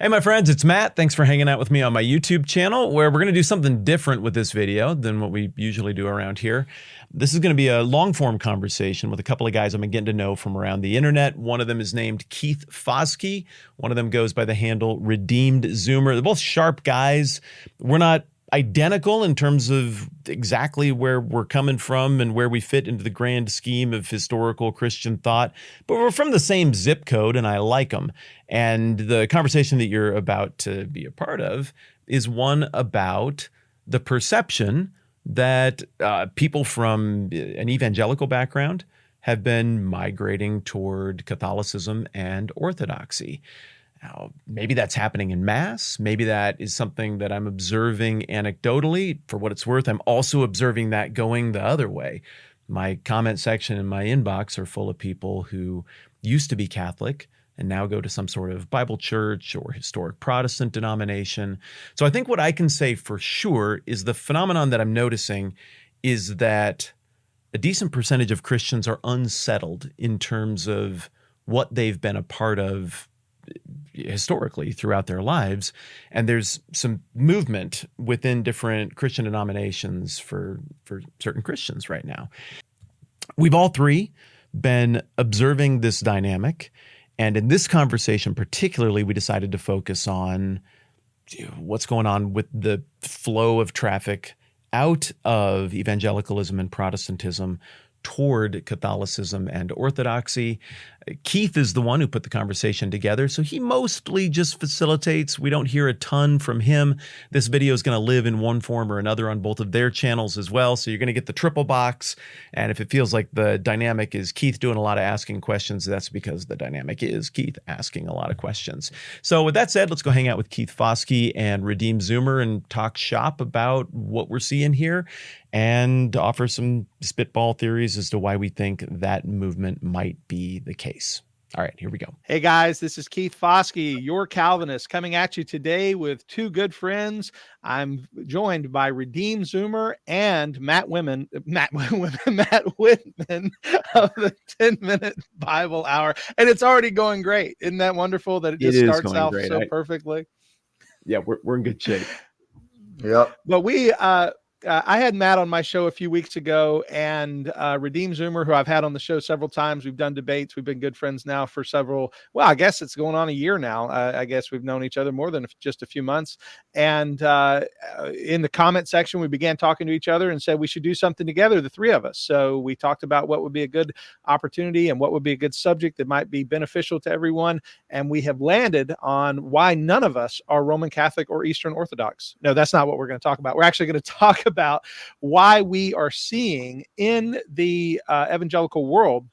Hey, my friends, it's Matt. Thanks for hanging out with me on my YouTube channel, where we're going to do something different with this video than what we usually do around here. This is going to be a long-form conversation with a couple of guys I'm getting to know from around the internet. One of them is named Keith Foskey. One of them goes by the handle Redeemed Zoomer. They're both sharp guys. We're not identical in terms of exactly where we're coming from and where we fit into the grand scheme of historical Christian thought, but we're from the same zip code, and I like them. And the conversation that you're about to be a part of is one about the perception that people from an evangelical background have been migrating toward Catholicism and Orthodoxy. Now, maybe that's happening in mass. Maybe that is something that I'm observing anecdotally. For what it's worth, I'm also observing that going the other way. My comment section in my inbox are full of people who used to be Catholic and now go to some sort of Bible church or historic Protestant denomination. So I think what I can say for sure is the phenomenon that I'm noticing is that a decent percentage of Christians are unsettled in terms of what they've been a part of historically throughout their lives. And there's some movement within different Christian denominations for certain Christians right now. We've all three been observing this dynamic. And in this conversation, particularly, we decided to focus on what's going on with the flow of traffic out of evangelicalism and Protestantism toward Catholicism and Orthodoxy. Keith is the one who put the conversation together, so he mostly just facilitates. We don't hear a ton from him. This video is going to live in one form or another on both of their channels as well, so you're going to get the triple box. And if it feels like the dynamic is Keith doing a lot of asking questions, that's because the dynamic is Keith asking a lot of questions. So with that said, let's go hang out with Keith Foskey and Redeemed Zoomer and talk shop about what we're seeing here and offer some spitball theories as to why we think that movement might be the case. All right, here we go. Hey guys, this is Keith Foskey, your Calvinist, coming at you today with two good friends. I'm joined by Redeemed Zoomer and Matt Whitman of the 10-minute Bible Hour. And it's already going great. Isn't that wonderful that it just starts out so perfectly? Yeah, we're in good shape. Yep. But I had Matt on my show a few weeks ago, and Redeemed Zoomer, who I've had on the show several times. We've done debates. We've been good friends now for I guess it's going on a year now. I guess we've known each other more than just a few months. And in the comment section, we began talking to each other and said we should do something together, the three of us. So we talked about what would be a good opportunity and what would be a good subject that might be beneficial to everyone. And we have landed on why none of us are Roman Catholic or Eastern Orthodox. No, that's not what we're going to talk about. We're actually going to talk about why we are seeing in the evangelical world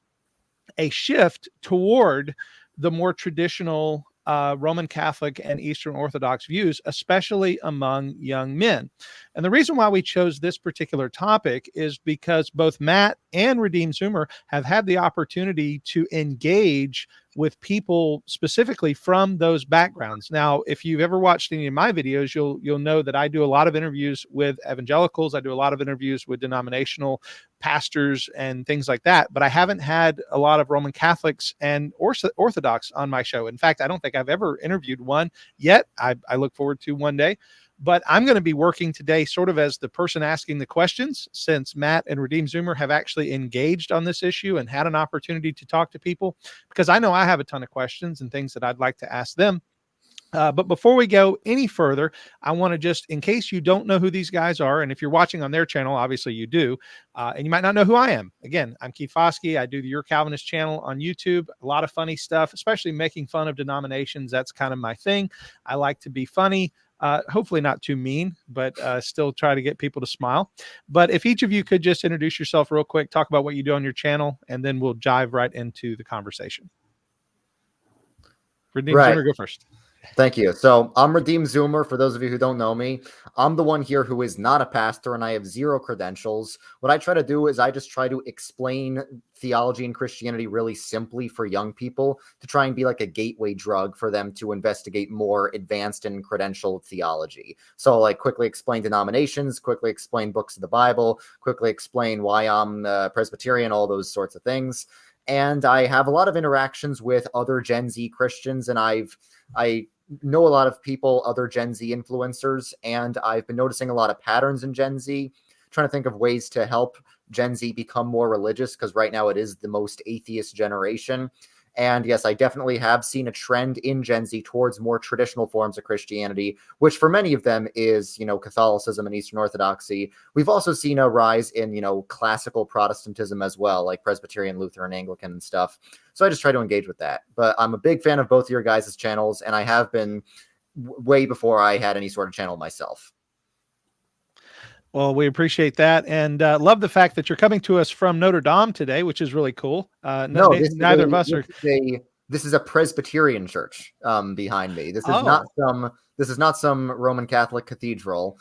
a shift toward the more traditional Roman Catholic and Eastern Orthodox views, especially among young men. And the reason why we chose this particular topic is because both Matt and Redeemed Zoomer have had the opportunity to engage with people specifically from those backgrounds. Now, if you've ever watched any of my videos, you'll know that I do a lot of interviews with evangelicals. I do a lot of interviews with denominational pastors and things like that, but I haven't had a lot of Roman Catholics and Orthodox on my show. In fact, I don't think I've ever interviewed one yet. I look forward to one day. But I'm going to be working today sort of as the person asking the questions, since Matt and Redeemed Zoomer have actually engaged on this issue and had an opportunity to talk to people, because I know I have a ton of questions and things that I'd like to ask them. But before we go any further, I want to just, in case you don't know who these guys are, and if you're watching on their channel, obviously you do, and you might not know who I am. Again, I'm Keith Foskey. I do the Your Calvinist channel on YouTube. A lot of funny stuff, especially making fun of denominations. That's kind of my thing. I like to be funny. Hopefully not too mean, but still try to get people to smile. But if each of you could just introduce yourself real quick, talk about what you do on your channel, and then we'll dive right into the conversation. Redeemed Zoomer, go first. Thank you. So I'm Redeemed Zoomer. For those of you who don't know me, I'm the one here who is not a pastor, and I have zero credentials. What I try to do is I just try to explain theology and Christianity really simply for young people, to try and be like a gateway drug for them to investigate more advanced and credentialed theology. So like quickly explain denominations, quickly explain books of the Bible, quickly explain why I'm Presbyterian, all those sorts of things. And I have a lot of interactions with other Gen Z Christians, and I know a lot of people, other Gen Z influencers, and I've been noticing a lot of patterns in Gen Z, trying to think of ways to help Gen Z become more religious, because right now it is the most atheist generation. And yes, I definitely have seen a trend in Gen Z towards more traditional forms of Christianity, which for many of them is, Catholicism and Eastern Orthodoxy. We've also seen a rise in, classical Protestantism as well, like Presbyterian, Lutheran, Anglican and stuff. So I just try to engage with that. But I'm a big fan of both of your guys' channels, and I have been way before I had any sort of channel myself. Well, we appreciate that, and love the fact that you're coming to us from Notre Dame today, which is really cool. Neither of us are. This is a Presbyterian church behind me. This is not some Roman Catholic cathedral.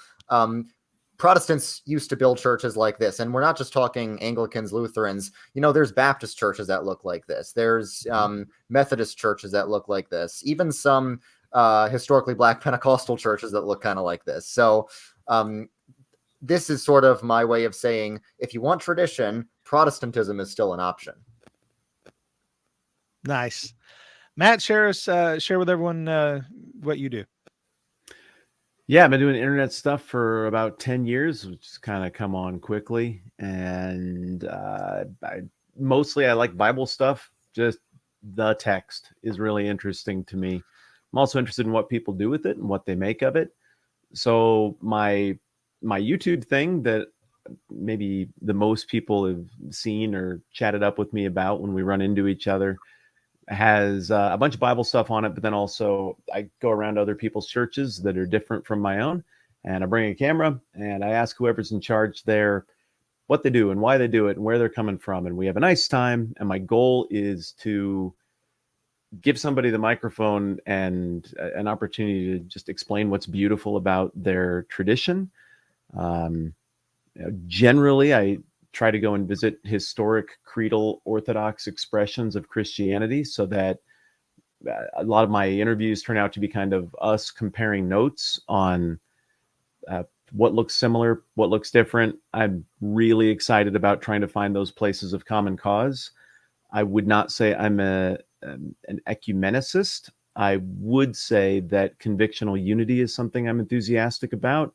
Protestants used to build churches like this, and we're not just talking Anglicans, Lutherans. There's Baptist churches that look like this. There's Methodist churches that look like this. Even some historically Black Pentecostal churches that look kind of like this. So this is sort of my way of saying, if you want tradition, Protestantism is still an option. Nice. Matt, share with everyone what you do. Yeah, I've been doing internet stuff for about 10 years, which has kind of come on quickly. And I like Bible stuff. Just the text is really interesting to me. I'm also interested in what people do with it and what they make of it. So my YouTube thing that maybe the most people have seen or chatted up with me about when we run into each other has a bunch of Bible stuff on it, but then also I go around other people's churches that are different from my own, and I bring a camera and I ask whoever's in charge there what they do and why they do it and where they're coming from, and we have a nice time. And my goal is to give somebody the microphone and an opportunity to just explain what's beautiful about their tradition. Generally, I try to go and visit historic creedal Orthodox expressions of Christianity, so that a lot of my interviews turn out to be kind of us comparing notes on what looks similar, what looks different. I'm really excited about trying to find those places of common cause. I would not say I'm an ecumenicist. I would say that convictional unity is something I'm enthusiastic about.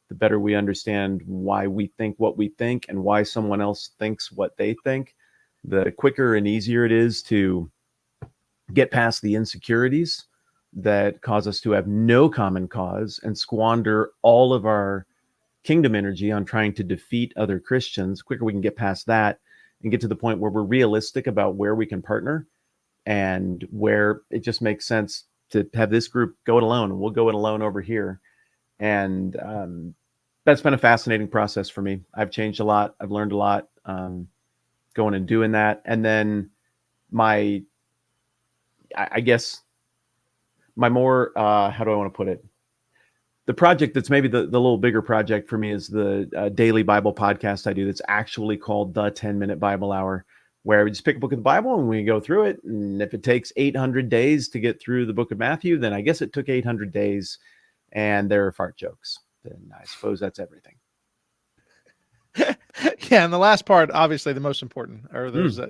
The better we understand why we think what we think and why someone else thinks what they think, the quicker and easier it is to get past the insecurities that cause us to have no common cause and squander all of our kingdom energy on trying to defeat other Christians. The quicker we can get past that and get to the point where we're realistic about where we can partner and where it just makes sense to have this group go it alone, and we'll go it alone over here. And that's been a fascinating process for me. I've changed a lot. I've learned a lot going and doing that. And then I guess my more, how do I want to put it? The project that's maybe the little bigger project for me is the daily Bible podcast I do that's actually called the 10-Minute Bible Hour, where we just pick a book of the Bible and we go through it. And if it takes 800 days to get through the book of Matthew, then I guess it took 800 days. And there are fart jokes. Then I suppose that's everything. Yeah, and the last part, obviously, the most important are those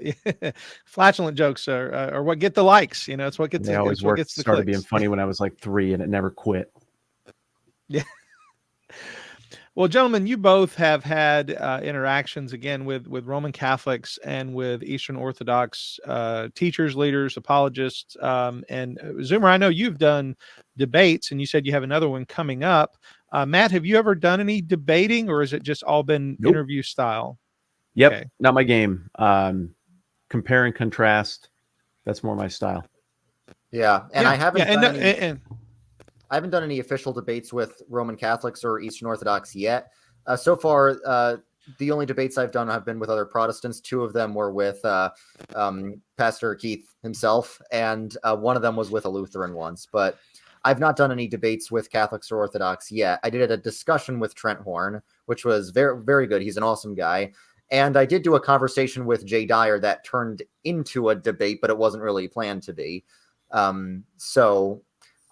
flatulent jokes, are what get the likes. It's what gets. They always worked. Gets the started clicks. Being funny when I was like 3, and it never quit. Yeah. Well, gentlemen, you both have had interactions again with Roman Catholics and with Eastern Orthodox teachers, leaders, apologists, and Zoomer. I know you've done debates, and you said you have another one coming up. Matt, have you ever done any debating, or has it just all been interview style? Yep, okay. Not my game. Compare and contrast. That's more my style. Yeah, and yeah, I haven't. Yeah, I haven't done any official debates with Roman Catholics or Eastern Orthodox yet. So far, the only debates I've done have been with other Protestants. 2 of them were with Pastor Keith himself, and one of them was with a Lutheran once. But I've not done any debates with Catholics or Orthodox yet. I did a discussion with Trent Horn, which was very, very good. He's an awesome guy. And I did do a conversation with Jay Dyer that turned into a debate, but it wasn't really planned to be. So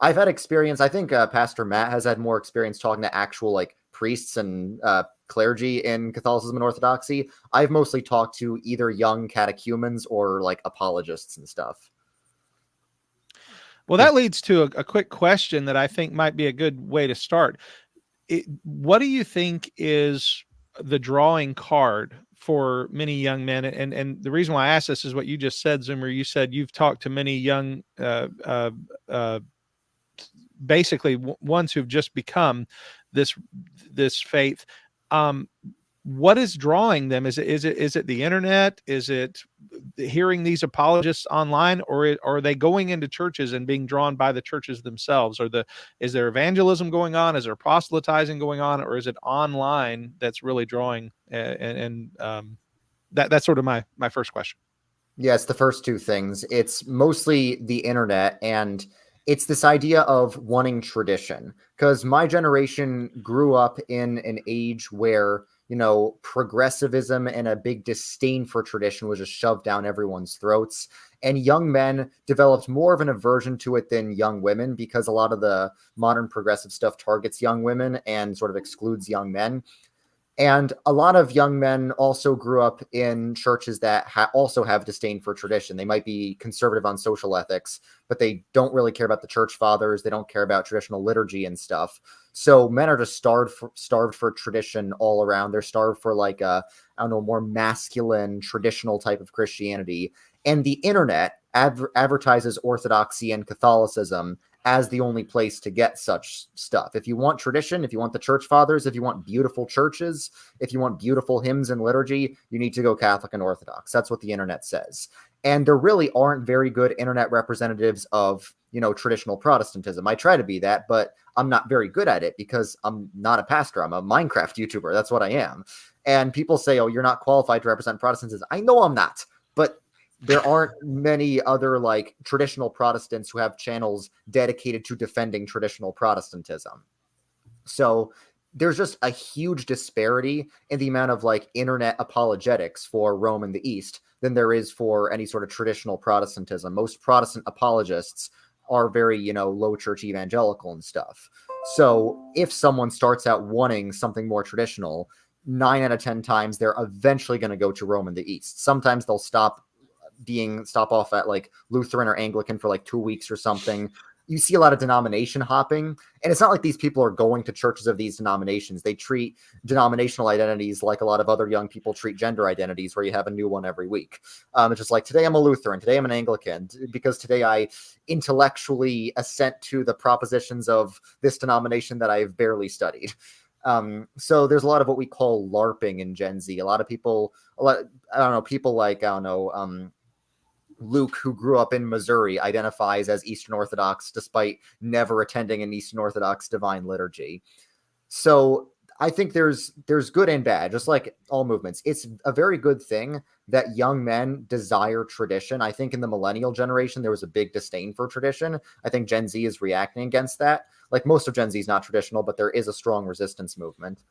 I've had experience. I think Pastor Matt has had more experience talking to actual priests and clergy in Catholicism and Orthodoxy. I've mostly talked to either young catechumens or apologists and stuff. Well, that leads to a quick question that I think might be a good way to start. What do you think is the drawing card for many young men? And the reason why I ask this is what you just said, Zoomer. You said you've talked to many young, basically ones who've just become this faith. What is drawing them? Is it the internet? Is it hearing these apologists online, or are they going into churches and being drawn by the churches themselves? Is there evangelism going on? Is there proselytizing going on, or is it online that's really drawing? That's sort of my first question. Yeah, it's the first two things. It's mostly the internet, and it's this idea of wanting tradition. Because my generation grew up in an age where, you know, progressivism and a big disdain for tradition was just shoved down everyone's throats. And young men developed more of an aversion to it than young women, because a lot of the modern progressive stuff targets young women and sort of excludes young men. And a lot of young men also grew up in churches that also have disdain for tradition. They might be conservative on social ethics, but they don't really care about the church fathers. They don't care about traditional liturgy and stuff. So men are just starved for tradition all around. They're starved for like a, I don't know, more masculine, traditional type of Christianity. And the internet advertises orthodoxy and Catholicism as the only place to get such stuff. If you want tradition, if you want the church fathers, if you want beautiful churches, if you want beautiful hymns and liturgy, you need to go Catholic and Orthodox. That's what the internet says. And there really aren't very good internet representatives of, you know, traditional Protestantism. I try to be that, but I'm not very good at it because I'm not a pastor. I'm a Minecraft YouTuber. That's what I am. And people say, oh, you're not qualified to represent Protestantism. I know I'm not, but there aren't many other like traditional Protestants who have channels dedicated to defending traditional Protestantism. So there's just a huge disparity in the amount of like internet apologetics for Rome and the East than there is for any sort of traditional Protestantism. Most Protestant apologists are very, you know, low church evangelical and stuff. So if someone starts out wanting something more traditional, 9 out of 10 times they're eventually going to go to Rome and the East. Sometimes they'll stop off at like Lutheran or Anglican for like 2 weeks or something. You see a lot of denomination hopping, and it's not like these people are going to churches of these denominations. They treat denominational identities like a lot of other young people treat gender identities, where you have a new one every week. It's just like, today I'm a Lutheran, today I'm an Anglican, because today I intellectually assent to the propositions of this denomination that I've barely studied. So there's a lot of what we call LARPing in Gen Z. A lot of people, people like, Luke, who grew up in Missouri, identifies as Eastern Orthodox despite never attending an Eastern Orthodox divine liturgy. So I think there's good and bad, just like all movements. It's a very good thing that young men desire tradition. I think in the millennial generation, there was a big disdain for tradition. I think Gen Z is reacting against that. Like, most of Gen Z is not traditional, but there is a strong resistance movement.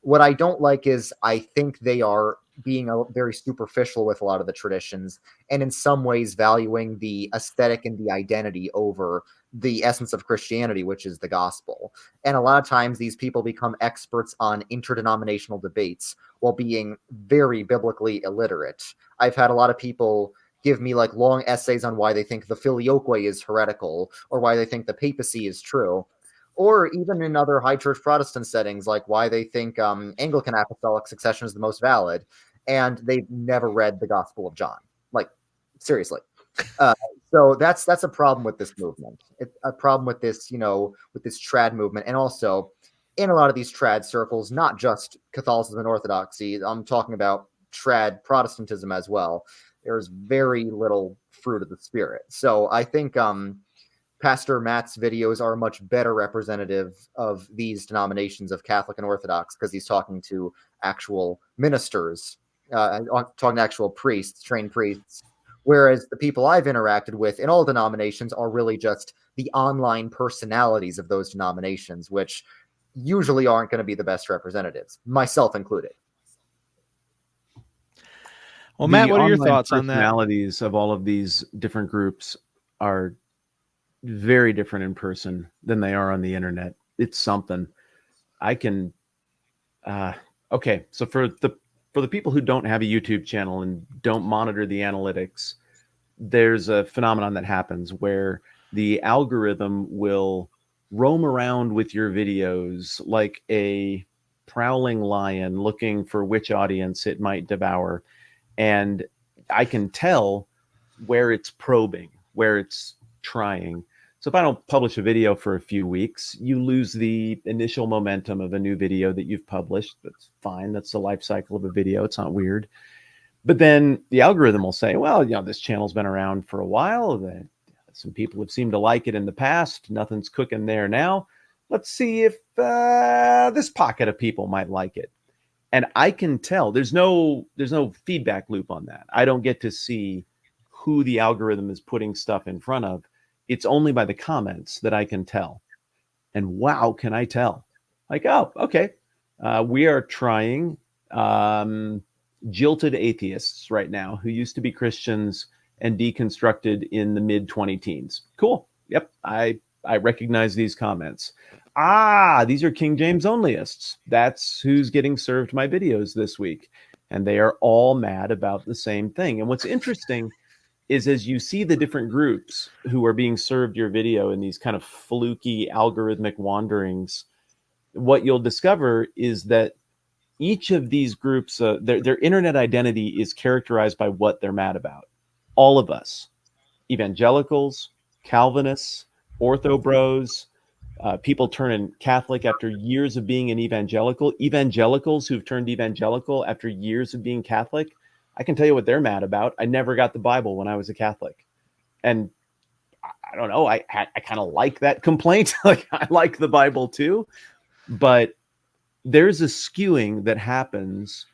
What I don't like is I think they are being very superficial with a lot of the traditions, and in some ways valuing the aesthetic and the identity over the essence of Christianity, which is the gospel. And a lot of times these people become experts on interdenominational debates while being very biblically illiterate. I've had a lot of people give me like long essays on why they think the filioque is heretical, or why they think the papacy is true. Or even in other high church Protestant settings, like why they think Anglican apostolic succession is the most valid, and they've never read the Gospel of John. Like, seriously. So that's a problem with this movement. It's a problem with this, with this trad movement. And also in a lot of these trad circles, not just Catholicism and Orthodoxy, I'm talking about trad Protestantism as well. There's very little fruit of the Spirit. So I think Pastor Matt's videos are a much better representative of these denominations of Catholic and Orthodox, because he's talking to actual ministers, talking to actual priests, trained priests, whereas the people I've interacted with in all denominations are really just the online personalities of those denominations, which usually aren't going to be the best representatives, myself included. Well, Matt, what are your thoughts on that? Personalities of all of these different groups are very different in person than they are on the internet. It's something. I can okay, so for the people who don't have a YouTube channel and don't monitor the analytics, there's a phenomenon that happens where the algorithm will roam around with your videos like a prowling lion looking for which audience it might devour. And I can tell where it's probing, where it's trying. So if I don't publish a video for a few weeks, you lose the initial momentum of a new video that you've published. That's fine. That's the life cycle of a video. It's not weird. But then the algorithm will say, well, this channel's been around for a while. Some people have seemed to like it in the past. Nothing's cooking there now. Let's see if this pocket of people might like it. And I can tell there's no feedback loop on that. I don't get to see who the algorithm is putting stuff in front of. It's only by the comments that I can tell. And wow, can I tell? Like, oh, okay. We are trying jilted atheists right now who used to be Christians and deconstructed in the mid 20-teens. Cool. Yep. I recognize these comments. These are King James onlyists. That's who's getting served my videos this week. And they are all mad about the same thing. And what's interesting is as you see the different groups who are being served your video in these kind of fluky algorithmic wanderings, what you'll discover is that each of these groups, their internet identity is characterized by what they're mad about. All of us, evangelicals, Calvinists, ortho bros, people turning Catholic after years of being an evangelical, evangelicals who've turned evangelical after years of being Catholic. I can tell you what they're mad about. I never got the Bible when I was a Catholic. And I don't know, I kind of like that complaint. Like, I like the Bible too. But there's a skewing that happens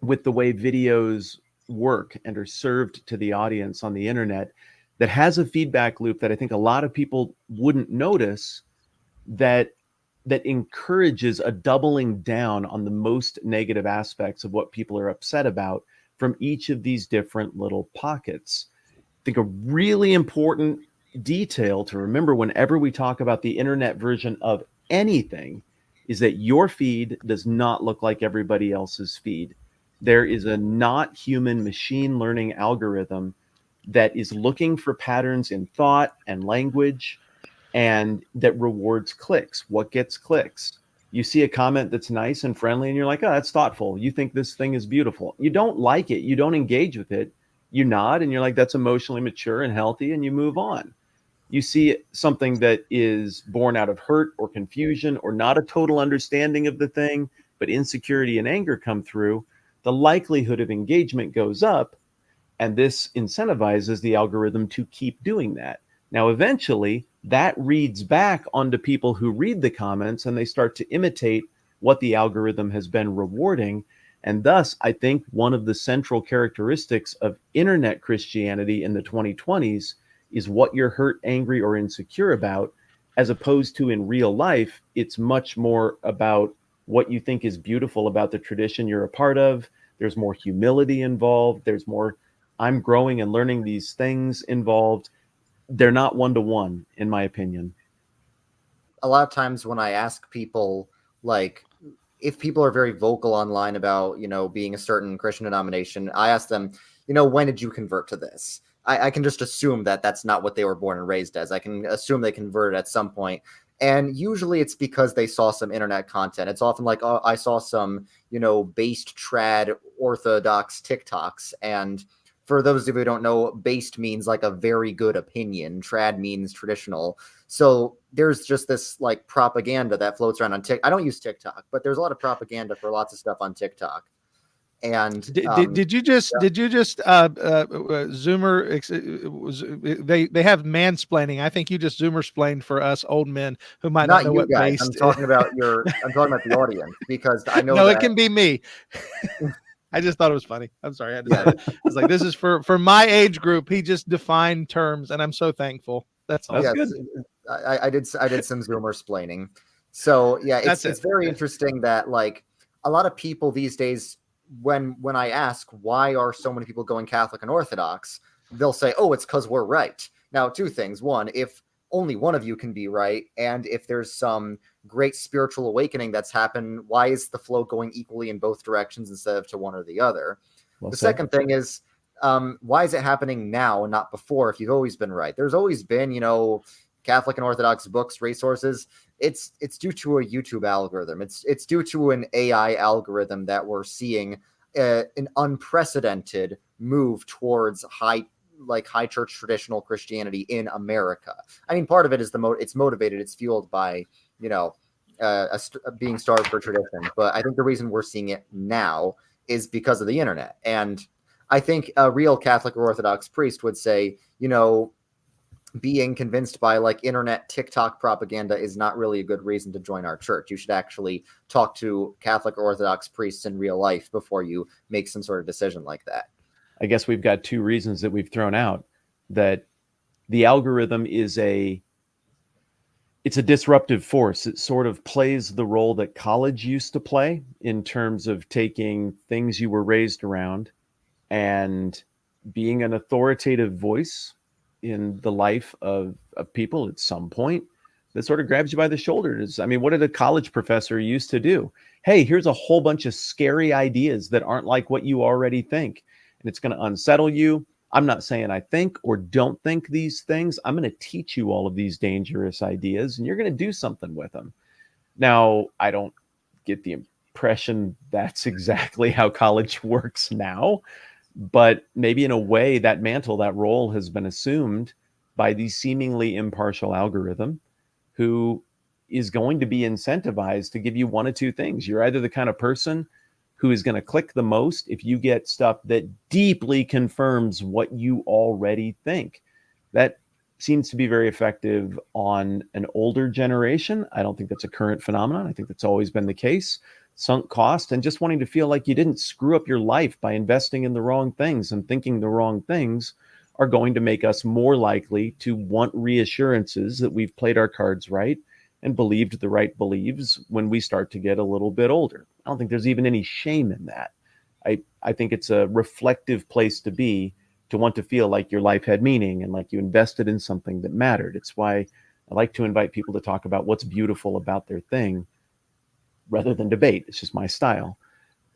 with the way videos work and are served to the audience on the internet that has a feedback loop that I think a lot of people wouldn't notice, that encourages a doubling down on the most negative aspects of what people are upset about from each of these different little pockets. I think a really important detail to remember whenever we talk about the internet version of anything is that your feed does not look like everybody else's feed. There is a not human machine learning algorithm that is looking for patterns in thought and language, and that rewards clicks. What gets clicks? You see a comment that's nice and friendly and you're like, oh, that's thoughtful. You think this thing is beautiful. You don't like it. You don't engage with it. You nod and you're like, that's emotionally mature and healthy, and you move on. You see something that is born out of hurt or confusion or not a total understanding of the thing, but insecurity and anger come through, the likelihood of engagement goes up, and this incentivizes the algorithm to keep doing that. Now, eventually, that reads back onto people who read the comments, and they start to imitate what the algorithm has been rewarding. And thus, I think one of the central characteristics of internet Christianity in the 2020s is what you're hurt, angry, or insecure about, as opposed to in real life, it's much more about what you think is beautiful about the tradition you're a part of. There's more humility involved. There's more, I'm growing and learning these things involved. They're not one-to-one, in my opinion. A lot of times when I ask people, like, if people are very vocal online about, being a certain Christian denomination, I ask them, when did you convert to this? I can just assume that that's not what they were born and raised as. I can assume they converted at some point. And usually it's because they saw some internet content. It's often like, oh, I saw some, based trad Orthodox TikToks. And for those of you who don't know, based means like a very good opinion. Trad means traditional. So there's just this like propaganda that floats around on TikTok. I don't use TikTok, but there's a lot of propaganda for lots of stuff on TikTok. And did you just Zoomer? They have mansplaining. I think you just Zoomer-splained for us old men who might not know what guys. based. I'm talking about the audience, because I know. No, it can be me. I just thought it was funny. I'm sorry. I was like, this is for my age group. He just defined terms, and I'm so thankful. That's all. Yes, good. I did some Zoomer-splaining. So yeah, it's very interesting that like a lot of people these days, when I ask why are so many people going Catholic and Orthodox, they'll say, oh, it's because we're right. Now, two things. One, if only one of you can be right, and if there's some great spiritual awakening that's happened, why is the flow going equally in both directions instead of to one or the other? Well, the second thing is, why is it happening now and not before if you've always been right? There's always been, Catholic and Orthodox books, resources. It's due to a YouTube algorithm. It's due to an AI algorithm that we're seeing an unprecedented move towards high church traditional Christianity in America. I mean, part of it is it's motivated, it's fueled by, being starved for tradition. But I think the reason we're seeing it now is because of the internet. And I think a real Catholic or Orthodox priest would say, being convinced by internet TikTok propaganda is not really a good reason to join our church. You should actually talk to Catholic or Orthodox priests in real life before you make some sort of decision like that. I guess we've got two reasons that we've thrown out: that the algorithm it's a disruptive force. It sort of plays the role that college used to play in terms of taking things you were raised around and being an authoritative voice in the life of people at some point that sort of grabs you by the shoulders. I mean, what did a college professor used to do? Hey, here's a whole bunch of scary ideas that aren't like what you already think, and it's going to unsettle you. I'm not saying I think or don't think these things. I'm going to teach you all of these dangerous ideas, and you're going to do something with them. Now, I don't get the impression that's exactly how college works now. But maybe in a way that mantle, that role has been assumed by the seemingly impartial algorithm who is going to be incentivized to give you one of two things. You're either the kind of person who is going to click the most if you get stuff that deeply confirms what you already think. That seems to be very effective on an older generation. I don't think that's a current phenomenon. I think that's always been the case. Sunk cost and just wanting to feel like you didn't screw up your life by investing in the wrong things and thinking the wrong things are going to make us more likely to want reassurances that we've played our cards right and believed the right beliefs when we start to get a little bit older. I don't think there's even any shame in that. I think it's a reflective place to be, to want to feel like your life had meaning and like you invested in something that mattered. It's why I like to invite people to talk about what's beautiful about their thing rather than debate. It's just my style.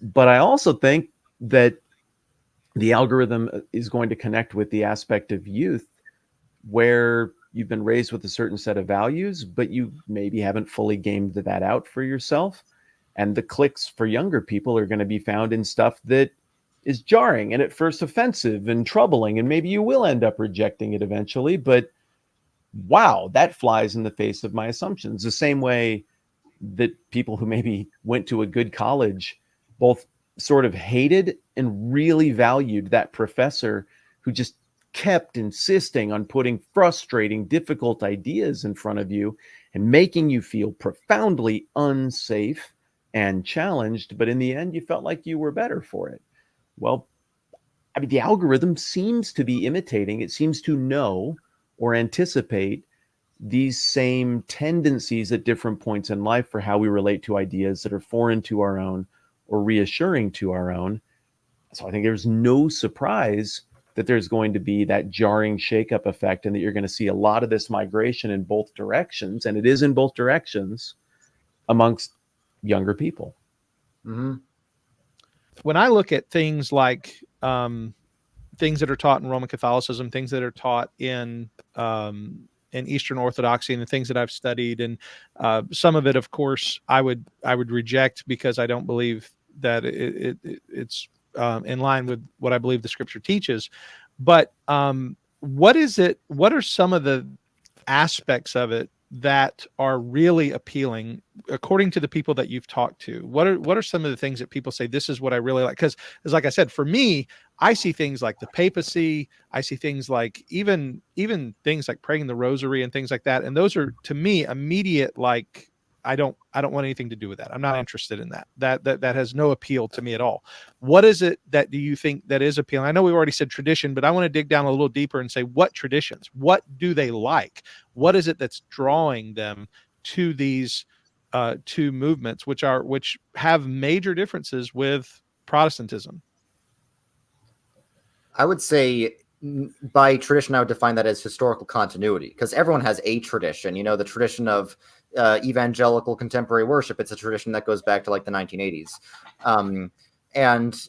But I also think that the algorithm is going to connect with the aspect of youth where you've been raised with a certain set of values, but you maybe haven't fully gamed that out for yourself. And the clicks for younger people are going to be found in stuff that is jarring and at first offensive and troubling. And maybe you will end up rejecting it eventually. But wow, that flies in the face of my assumptions. The same way that people who maybe went to a good college both sort of hated and really valued that professor who just kept insisting on putting frustrating, difficult ideas in front of you and making you feel profoundly unsafe and challenged. But in the end, you felt like you were better for it. Well, I mean, the algorithm seems to be imitating, it seems to know or anticipate these same tendencies at different points in life for how we relate to ideas that are foreign to our own or reassuring to our own. So I think there's no surprise that there's going to be that jarring shakeup effect and that you're going to see a lot of this migration in both directions, and it is in both directions amongst younger people. Mm-hmm. When I look at things like things that are taught in Roman Catholicism, things that are taught in Eastern Orthodoxy, and the things that I've studied, and some of it, of course, I would reject because I don't believe that it's in line with what I believe the Scripture teaches. But what is it? What are some of the aspects of it that are really appealing according to the people that you've talked to? What are some of the things that people say, this is what I really like? Because like I said, for me, I see things like the papacy. I see things like even things like praying the rosary and things like that. And those are, to me, immediate, like, I don't want anything to do with that. I'm not interested in that. That has no appeal to me at all. What is it that do you think that is appealing? I know we've already said tradition, but I want to dig down a little deeper and say, what traditions? What do they like? What is it that's drawing them to these two movements, which have major differences with Protestantism? I would say by tradition, I would define that as historical continuity, because everyone has a tradition. The tradition of evangelical contemporary worship, it's a tradition that goes back to like the 1980s. And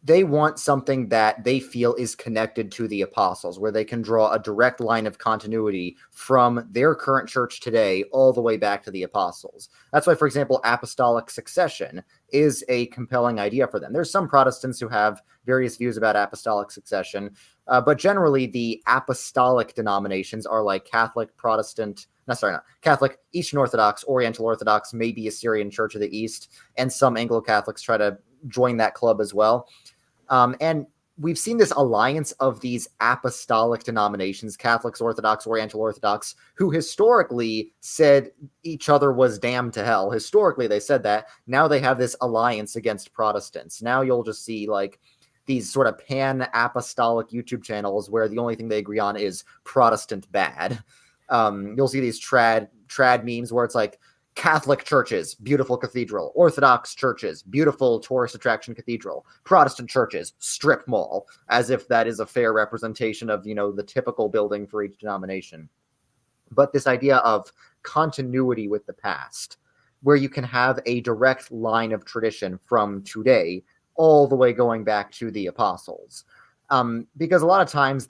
they want something that they feel is connected to the apostles, where they can draw a direct line of continuity from their current church today all the way back to the apostles. That's why, for example, apostolic succession is a compelling idea for them. There's some Protestants who have various views about apostolic succession, but generally the apostolic denominations are like Catholic, Protestant, not Catholic, Eastern Orthodox, Oriental Orthodox, maybe Assyrian Church of the East, and some Anglo-Catholics try to join that club as well. And we've seen this alliance of these apostolic denominations, Catholics, Orthodox, Oriental Orthodox, who historically said each other was damned to hell. Historically, they said that. Now they have this alliance against Protestants. Now you'll just see like these sort of pan-apostolic YouTube channels where the only thing they agree on is Protestant bad. You'll see these trad memes where it's like, Catholic churches, beautiful cathedral. Orthodox churches, beautiful tourist attraction cathedral. Protestant churches, strip mall, as if that is a fair representation of, you know, the typical building for each denomination. But this idea of continuity with the past, where you can have a direct line of tradition from today all the way going back to the apostles. Because a lot of times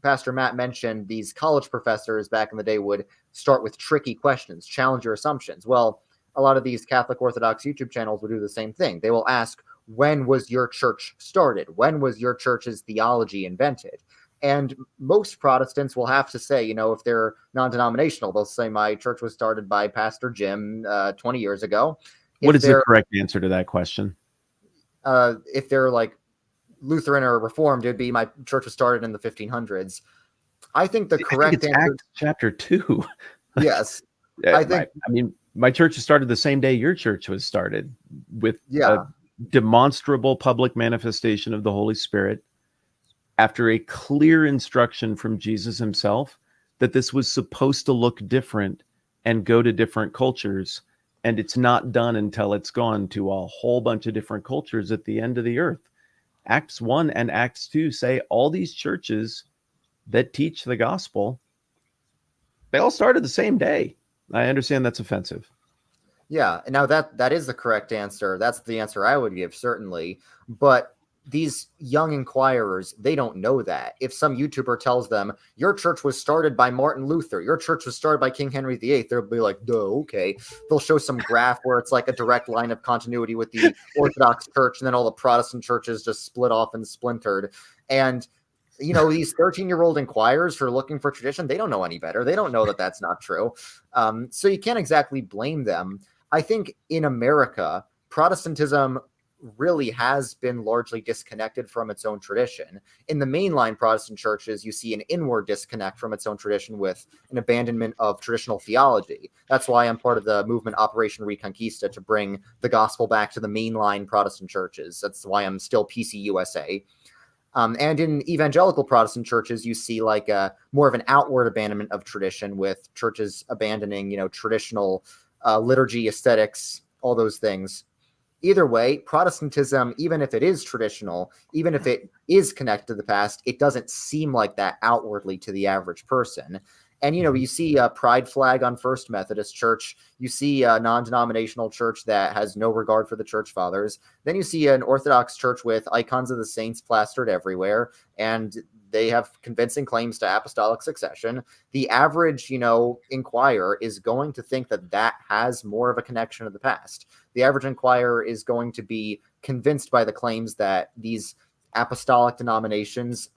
Pastor Matt mentioned, these college professors back in the day would start with tricky questions, challenge your assumptions. Well, a lot of these Catholic Orthodox YouTube channels will do the same thing. They will ask, when was your church started? When was your church's theology invented? And most Protestants will have to say, you know, if they're non-denominational, they'll say, my church was started by Pastor Jim 20 years ago. What is the correct answer to that question? If they're like Lutheran or Reformed, it would be, my church was started in the 1500s. I think the correct answer, Acts chapter 2. Yes. I mean, my church started the same day your church was started, with a demonstrable public manifestation of the Holy Spirit after a clear instruction from Jesus himself that this was supposed to look different and go to different cultures. And it's not done until it's gone to a whole bunch of different cultures at the end of the earth. Acts 1 and Acts 2 say all these churches that teach the gospel, they all started the same day. I understand that's offensive. Yeah, and now that is the correct answer. That's the answer I would give, certainly. But these young inquirers, they don't know that. If some YouTuber tells them, your church was started by Martin Luther, your church was started by King Henry VIII, they'll be like, duh, okay. They'll show some graph where it's like a direct line of continuity with the Orthodox Church, and then all the Protestant churches just split off and splintered. And you know, these 13-year-old inquirers who are looking for tradition, they don't know any better. They don't know that that's not true. So you can't exactly blame them. I think in America, Protestantism really has been largely disconnected from its own tradition. In the mainline Protestant churches, you see an inward disconnect from its own tradition with an abandonment of traditional theology. That's why I'm part of the movement Operation Reconquista, to bring the gospel back to the mainline Protestant churches. That's why I'm still PCUSA. And in evangelical Protestant churches, you see like more of an outward abandonment of tradition, with churches abandoning, you know, traditional liturgy, aesthetics, all those things. Either way, Protestantism, even if it is traditional, even if it is connected to the past, it doesn't seem like that outwardly to the average person. And, you know, you see a pride flag on First Methodist Church. You see a non-denominational church that has no regard for the church fathers. Then you see an Orthodox church with icons of the saints plastered everywhere, and they have convincing claims to apostolic succession. The average, you know, inquirer is going to think that that has more of a connection to the past. The average inquirer is going to be convinced by the claims that these apostolic denominations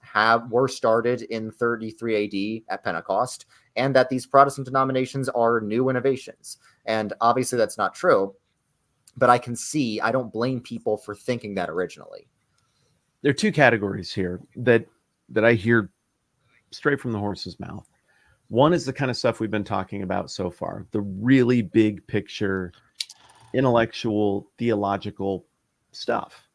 were started in 33 AD at Pentecost, and that these Protestant denominations are new innovations. And obviously that's not true, but I don't blame people for thinking that originally. There are two categories here that I hear straight from the horse's mouth. One is the kind of stuff we've been talking about so far, the really big picture, intellectual, theological stuff.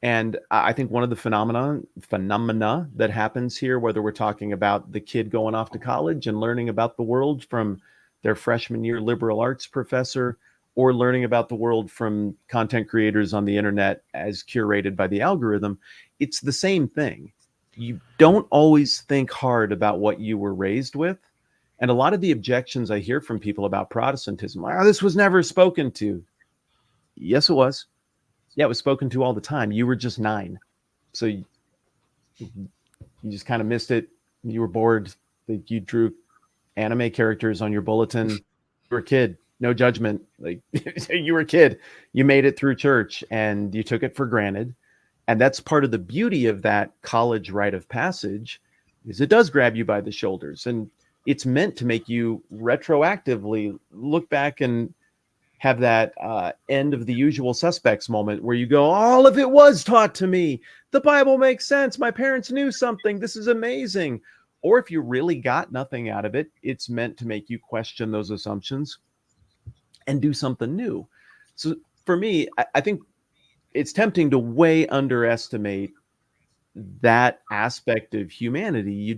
And I think one of the phenomena that happens here, whether we're talking about the kid going off to college and learning about the world from their freshman year liberal arts professor, or learning about the world from content creators on the internet as curated by the algorithm, it's the same thing. You don't always think hard about what you were raised with. And a lot of the objections I hear from people about Protestantism, this was never spoken to. Yes, it was. Yeah, it was spoken to all the time. You were just 9. So you just kind of missed it. You were bored. Like, you drew anime characters on your bulletin. You were a kid. No judgment. Like, you were a kid. You made it through church and you took it for granted. And that's part of the beauty of that college rite of passage, is it does grab you by the shoulders. And it's meant to make you retroactively look back and have that end of the usual suspects moment where you go, all of it was taught to me. The Bible makes sense. My parents knew something. This is amazing. Or if you really got nothing out of it, it's meant to make you question those assumptions and do something new. So for me, I think it's tempting to way underestimate that aspect of humanity. You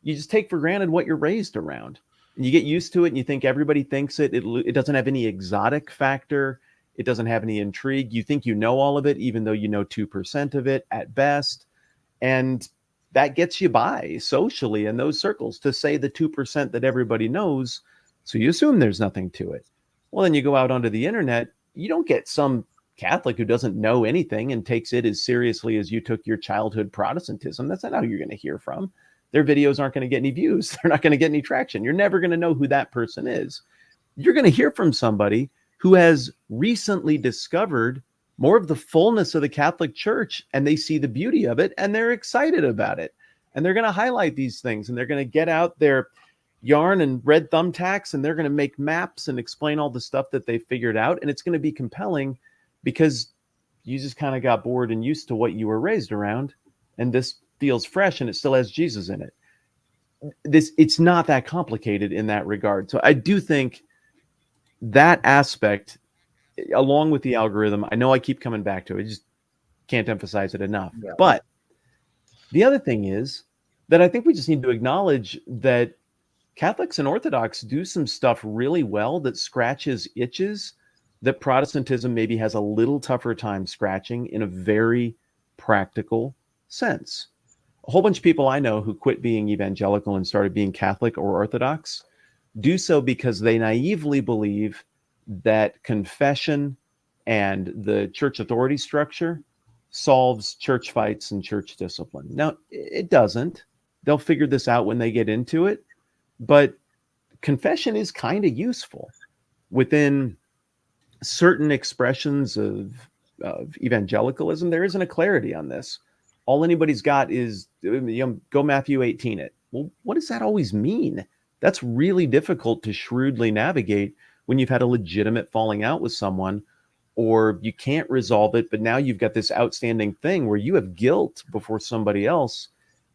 just take for granted what you're raised around. And you get used to it and you think everybody thinks it. It doesn't have any exotic factor. It doesn't have any intrigue. You think you know all of it, even though you know 2% of it at best. And that gets you by socially in those circles, to say the 2% that everybody knows. So you assume there's nothing to it. Well, then you go out onto the internet, you don't get some Catholic who doesn't know anything and takes it as seriously as you took your childhood Protestantism. That's not how you're going to hear from. Their videos aren't going to get any views. They're not going to get any traction. You're never going to know who that person is. You're going to hear from somebody who has recently discovered more of the fullness of the Catholic Church, and they see the beauty of it and they're excited about it. And they're going to highlight these things, and they're going to get out their yarn and red thumbtacks, and they're going to make maps and explain all the stuff that they figured out. And it's going to be compelling because you just kind of got bored and used to what you were raised around. And this feels fresh and it still has Jesus in it. It's not that complicated in that regard. So I do think that aspect, along with the algorithm, I know I keep coming back to it, I just can't emphasize it enough. Yeah. But the other thing is that I think we just need to acknowledge that Catholics and Orthodox do some stuff really well that scratches itches that Protestantism maybe has a little tougher time scratching in a very practical sense. A whole bunch of people I know who quit being evangelical and started being Catholic or Orthodox do so because they naively believe that confession and the church authority structure solves church fights and church discipline. Now, it doesn't. They'll figure this out when they get into it, but confession is kind of useful within certain expressions of evangelicalism. There isn't a clarity on this. All anybody's got is, go Matthew 18 it. Well, what does that always mean? That's really difficult to shrewdly navigate when you've had a legitimate falling out with someone, or you can't resolve it, but now you've got this outstanding thing where you have guilt before somebody else.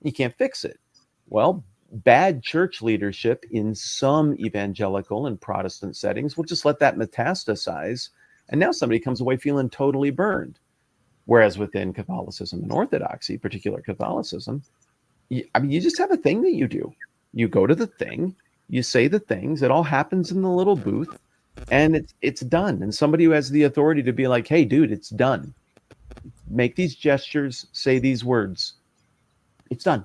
You can't fix it. Well, bad church leadership in some evangelical and Protestant settings will just let that metastasize. And now somebody comes away feeling totally burned. Whereas within Catholicism and Orthodoxy, particular Catholicism, you just have a thing that you do. You go to the thing, you say the things, it all happens in the little booth, and it's done. And somebody who has the authority to be like, hey, dude, it's done. Make these gestures, say these words. It's done.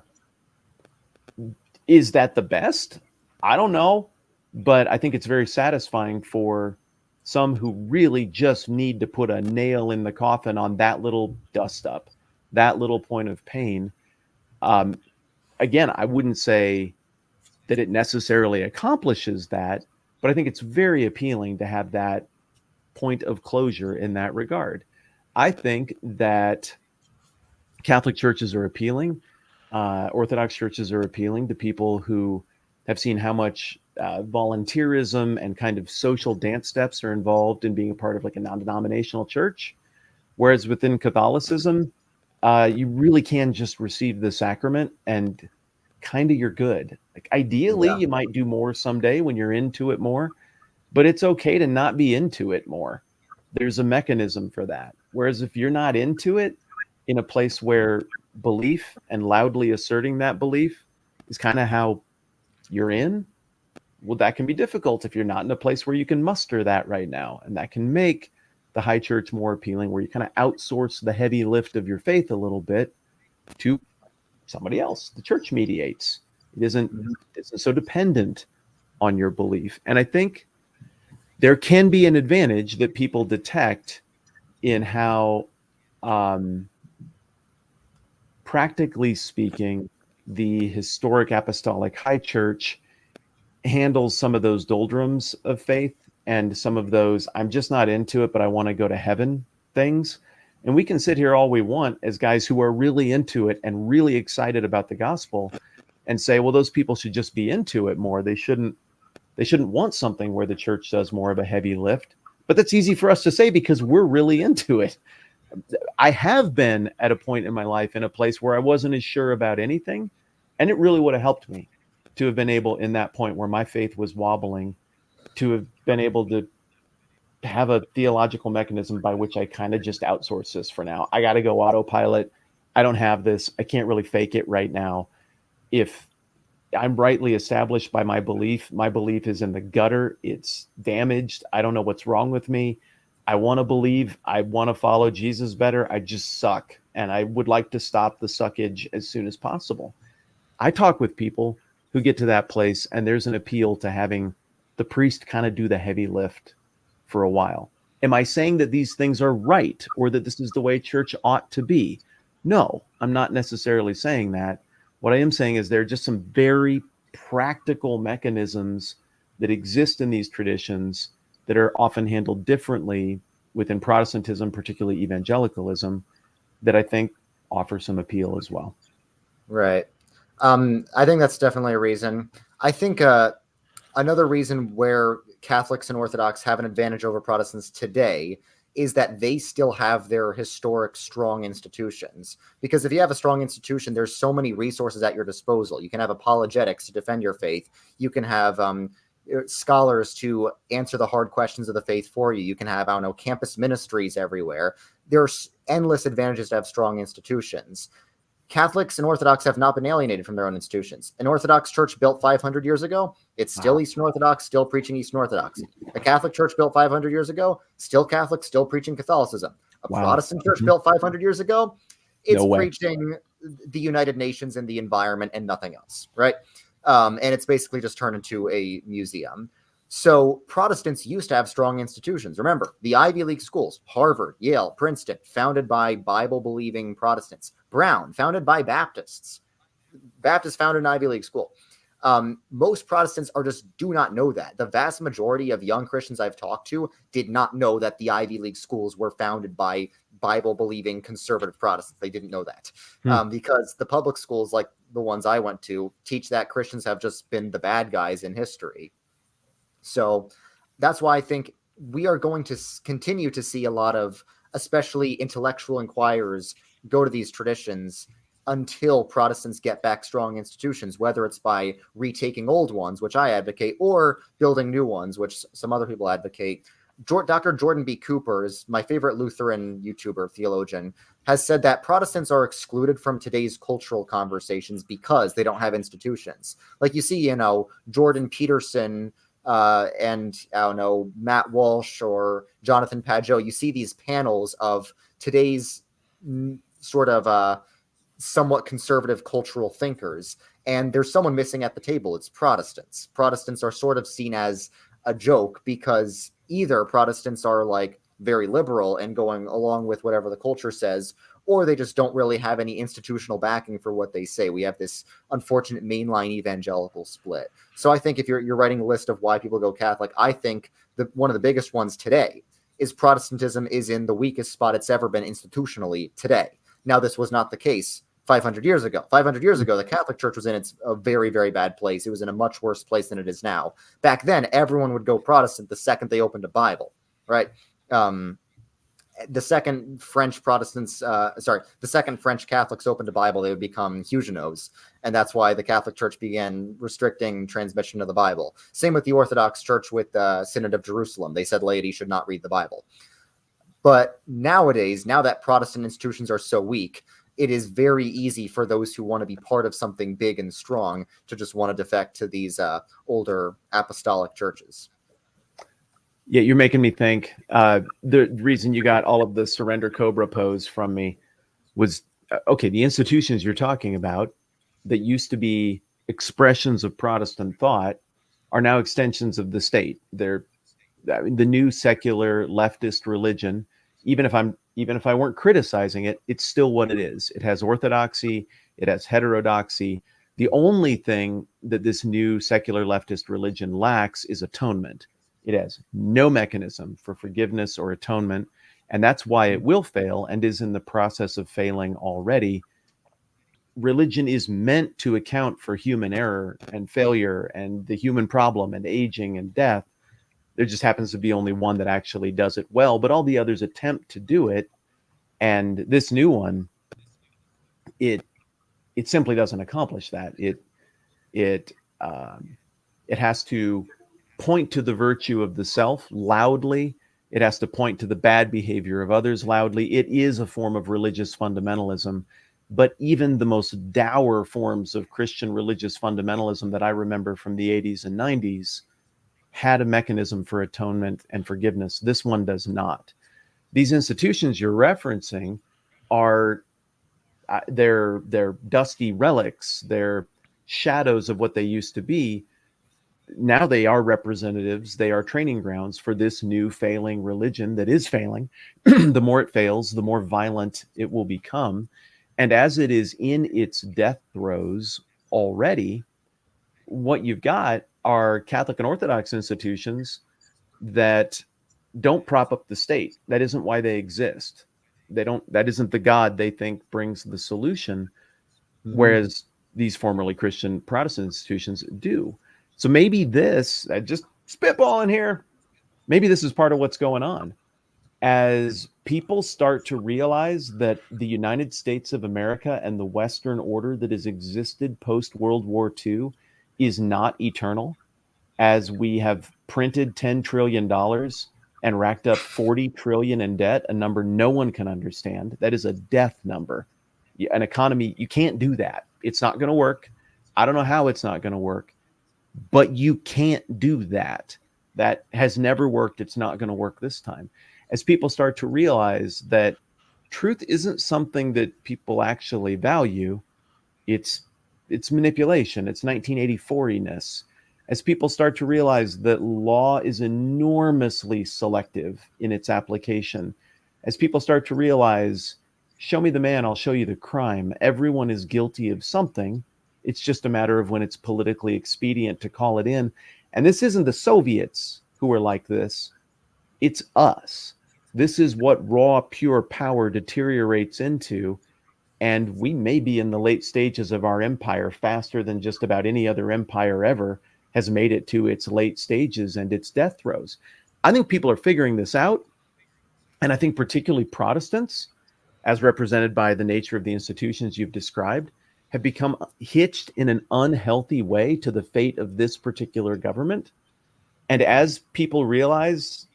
Is that the best? I don't know. But I think it's very satisfying for some who really just need to put a nail in the coffin on that little dust up, that little point of pain. Again, I wouldn't say that it necessarily accomplishes that, but I think it's very appealing to have that point of closure in that regard. I think that Catholic churches are appealing. Orthodox churches are appealing to people who have seen how much volunteerism and kind of social dance steps are involved in being a part of like a non-denominational church. Whereas within Catholicism, you really can just receive the sacrament and kind of you're good. Like ideally, you might do more someday when you're into it more, but it's okay to not be into it more. There's a mechanism for that. Whereas if you're not into it in a place where belief and loudly asserting that belief is kind of how you're in, well, that can be difficult if you're not in a place where you can muster that right now. And that can make the high church more appealing, where you kind of outsource the heavy lift of your faith a little bit to somebody else. The church mediates. It isn't so dependent on your belief. And I think there can be an advantage that people detect in how, practically speaking, the historic apostolic high church handles some of those doldrums of faith and some of those I'm just not into it, but I want to go to heaven things. And we can sit here all we want as guys who are really into it and really excited about the gospel and say, well, those people should just be into it more. They shouldn't want something where the church does more of a heavy lift. But that's easy for us to say because we're really into it. I have been at a point in my life in a place where I wasn't as sure about anything, and it really would have helped me to have been able, in that point where my faith was wobbling, to have been able to have a theological mechanism by which I kind of just outsource this for now. I got to go autopilot. I don't have this. I can't really fake it right now. If I'm rightly established by my belief is in the gutter. It's damaged. I don't know what's wrong with me. I want to believe. I want to follow Jesus better. I just suck. And I would like to stop the suckage as soon as possible. I talk with people who get to that place, and there's an appeal to having the priest kind of do the heavy lift for a while. Am I saying that these things are right or that this is the way church ought to be? No, I'm not necessarily saying that. What I am saying is there are just some very practical mechanisms that exist in these traditions that are often handled differently within Protestantism, particularly evangelicalism, that I think offer some appeal as well. Right. I think that's definitely a reason. I think another reason where Catholics and Orthodox have an advantage over Protestants today is that they still have their historic strong institutions. Because if you have a strong institution, there's so many resources at your disposal. You can have apologetics to defend your faith. You can have scholars to answer the hard questions of the faith for you. You can have, I don't know, campus ministries everywhere. There's endless advantages to have strong institutions. Catholics and Orthodox have not been alienated from their own institutions. An Orthodox church built 500 years ago, it's still Eastern Orthodox, still preaching Eastern Orthodoxy. A Catholic church built 500 years ago, still Catholic, still preaching Catholicism. A Protestant church built 500 years ago, it's preaching the United Nations and the environment and nothing else, right? And it's basically just turned into a museum. So Protestants used to have strong institutions. Remember, the Ivy League schools, Harvard, Yale, Princeton, founded by Bible-believing Protestants. Brown, founded by Baptists. Baptists founded an Ivy League school. Most Protestants do not know that. The vast majority of young Christians I've talked to did not know that the Ivy League schools were founded by Bible-believing conservative Protestants. They didn't know that because the public schools, like the ones I went to, teach that Christians have just been the bad guys in history. So that's why I think we are going to continue to see a lot of, especially intellectual inquirers, go to these traditions until Protestants get back strong institutions, whether it's by retaking old ones, which I advocate, or building new ones, which some other people advocate. Dr. Jordan B. Cooper is my favorite Lutheran YouTuber, theologian, has said that Protestants are excluded from today's cultural conversations because they don't have institutions. Like you see, Jordan Peterson, and I don't know, Matt Walsh or Jonathan Pageau, you see these panels of today's sort of somewhat conservative cultural thinkers, and there's someone missing at the table. It's Protestants. Protestants are sort of seen as a joke because either Protestants are like very liberal and going along with whatever the culture says, or they just don't really have any institutional backing for what they say. We have this unfortunate mainline evangelical split. So I think if you're writing a list of why people go Catholic, I think one of the biggest ones today is Protestantism is in the weakest spot it's ever been institutionally today. Now, this was not the case 500 years ago. 500 years ago, the Catholic Church was in a very, very bad place. It was in a much worse place than it is now. Back then, everyone would go Protestant the second they opened a Bible, right? The second French Catholics opened a Bible, they would become Huguenots. And that's why the Catholic Church began restricting transmission of the Bible. Same with the Orthodox Church with the Synod of Jerusalem. They said laity should not read the Bible. But nowadays, now that Protestant institutions are so weak, it is very easy for those who want to be part of something big and strong to just want to defect to these older apostolic churches. Yeah, you're making me think. The reason you got all of the surrender cobra pose from me was, okay, the institutions you're talking about that used to be expressions of Protestant thought are now extensions of the state. They're the new secular leftist religion even if I weren't criticizing it, it's still what it is. It has orthodoxy, it has heterodoxy. The only thing that this new secular leftist religion lacks is atonement. It has no mechanism for forgiveness or atonement, and that's why it will fail and is in the process of failing already. Religion is meant to account for human error and failure and the human problem and aging and death. There just happens to be only one that actually does it well, but all the others attempt to do it. And this new one, it simply doesn't accomplish that. It has to point to the virtue of the self loudly. It has to point to the bad behavior of others loudly. It is a form of religious fundamentalism. But even the most dour forms of Christian religious fundamentalism that I remember from the 80s and 90s had a mechanism for atonement and forgiveness. This one does not. These institutions you're referencing are they're dusty relics. They're shadows of what they used to be. Now they are representatives. They are training grounds for this new failing religion that is failing. The more it fails, the more violent it will become. And as it is in its death throes already, what you've got are Catholic and Orthodox institutions that don't prop up the state. That isn't why they exist. That isn't the God they think brings the solution, whereas these formerly Christian Protestant institutions do. So maybe this, just spitballing here, maybe this is part of what's going on. As people start to realize that the United States of America and the Western order that has existed post-World War II is not eternal, as we have printed $10 trillion and racked up 40 trillion in debt, a number no one can understand. That is a death number. An economy, you can't do that. It's not going to work. I don't know how it's not going to work, but you can't do that. That has never worked. It's not going to work this time. As people start to realize that truth isn't something that people actually value, it's manipulation. It's 1984-ness. As people start to realize that law is enormously selective in its application, as people start to realize, show me the man, I'll show you the crime. Everyone is guilty of something. It's just a matter of when it's politically expedient to call it in. And this isn't the Soviets who are like this. It's us. This is what raw, pure power deteriorates into. And we may be in the late stages of our empire faster than just about any other empire ever has made it to its late stages and its death throes. I think people are figuring this out. And I think particularly Protestants, as represented by the nature of the institutions you've described, have become hitched in an unhealthy way to the fate of this particular government. And as people realize,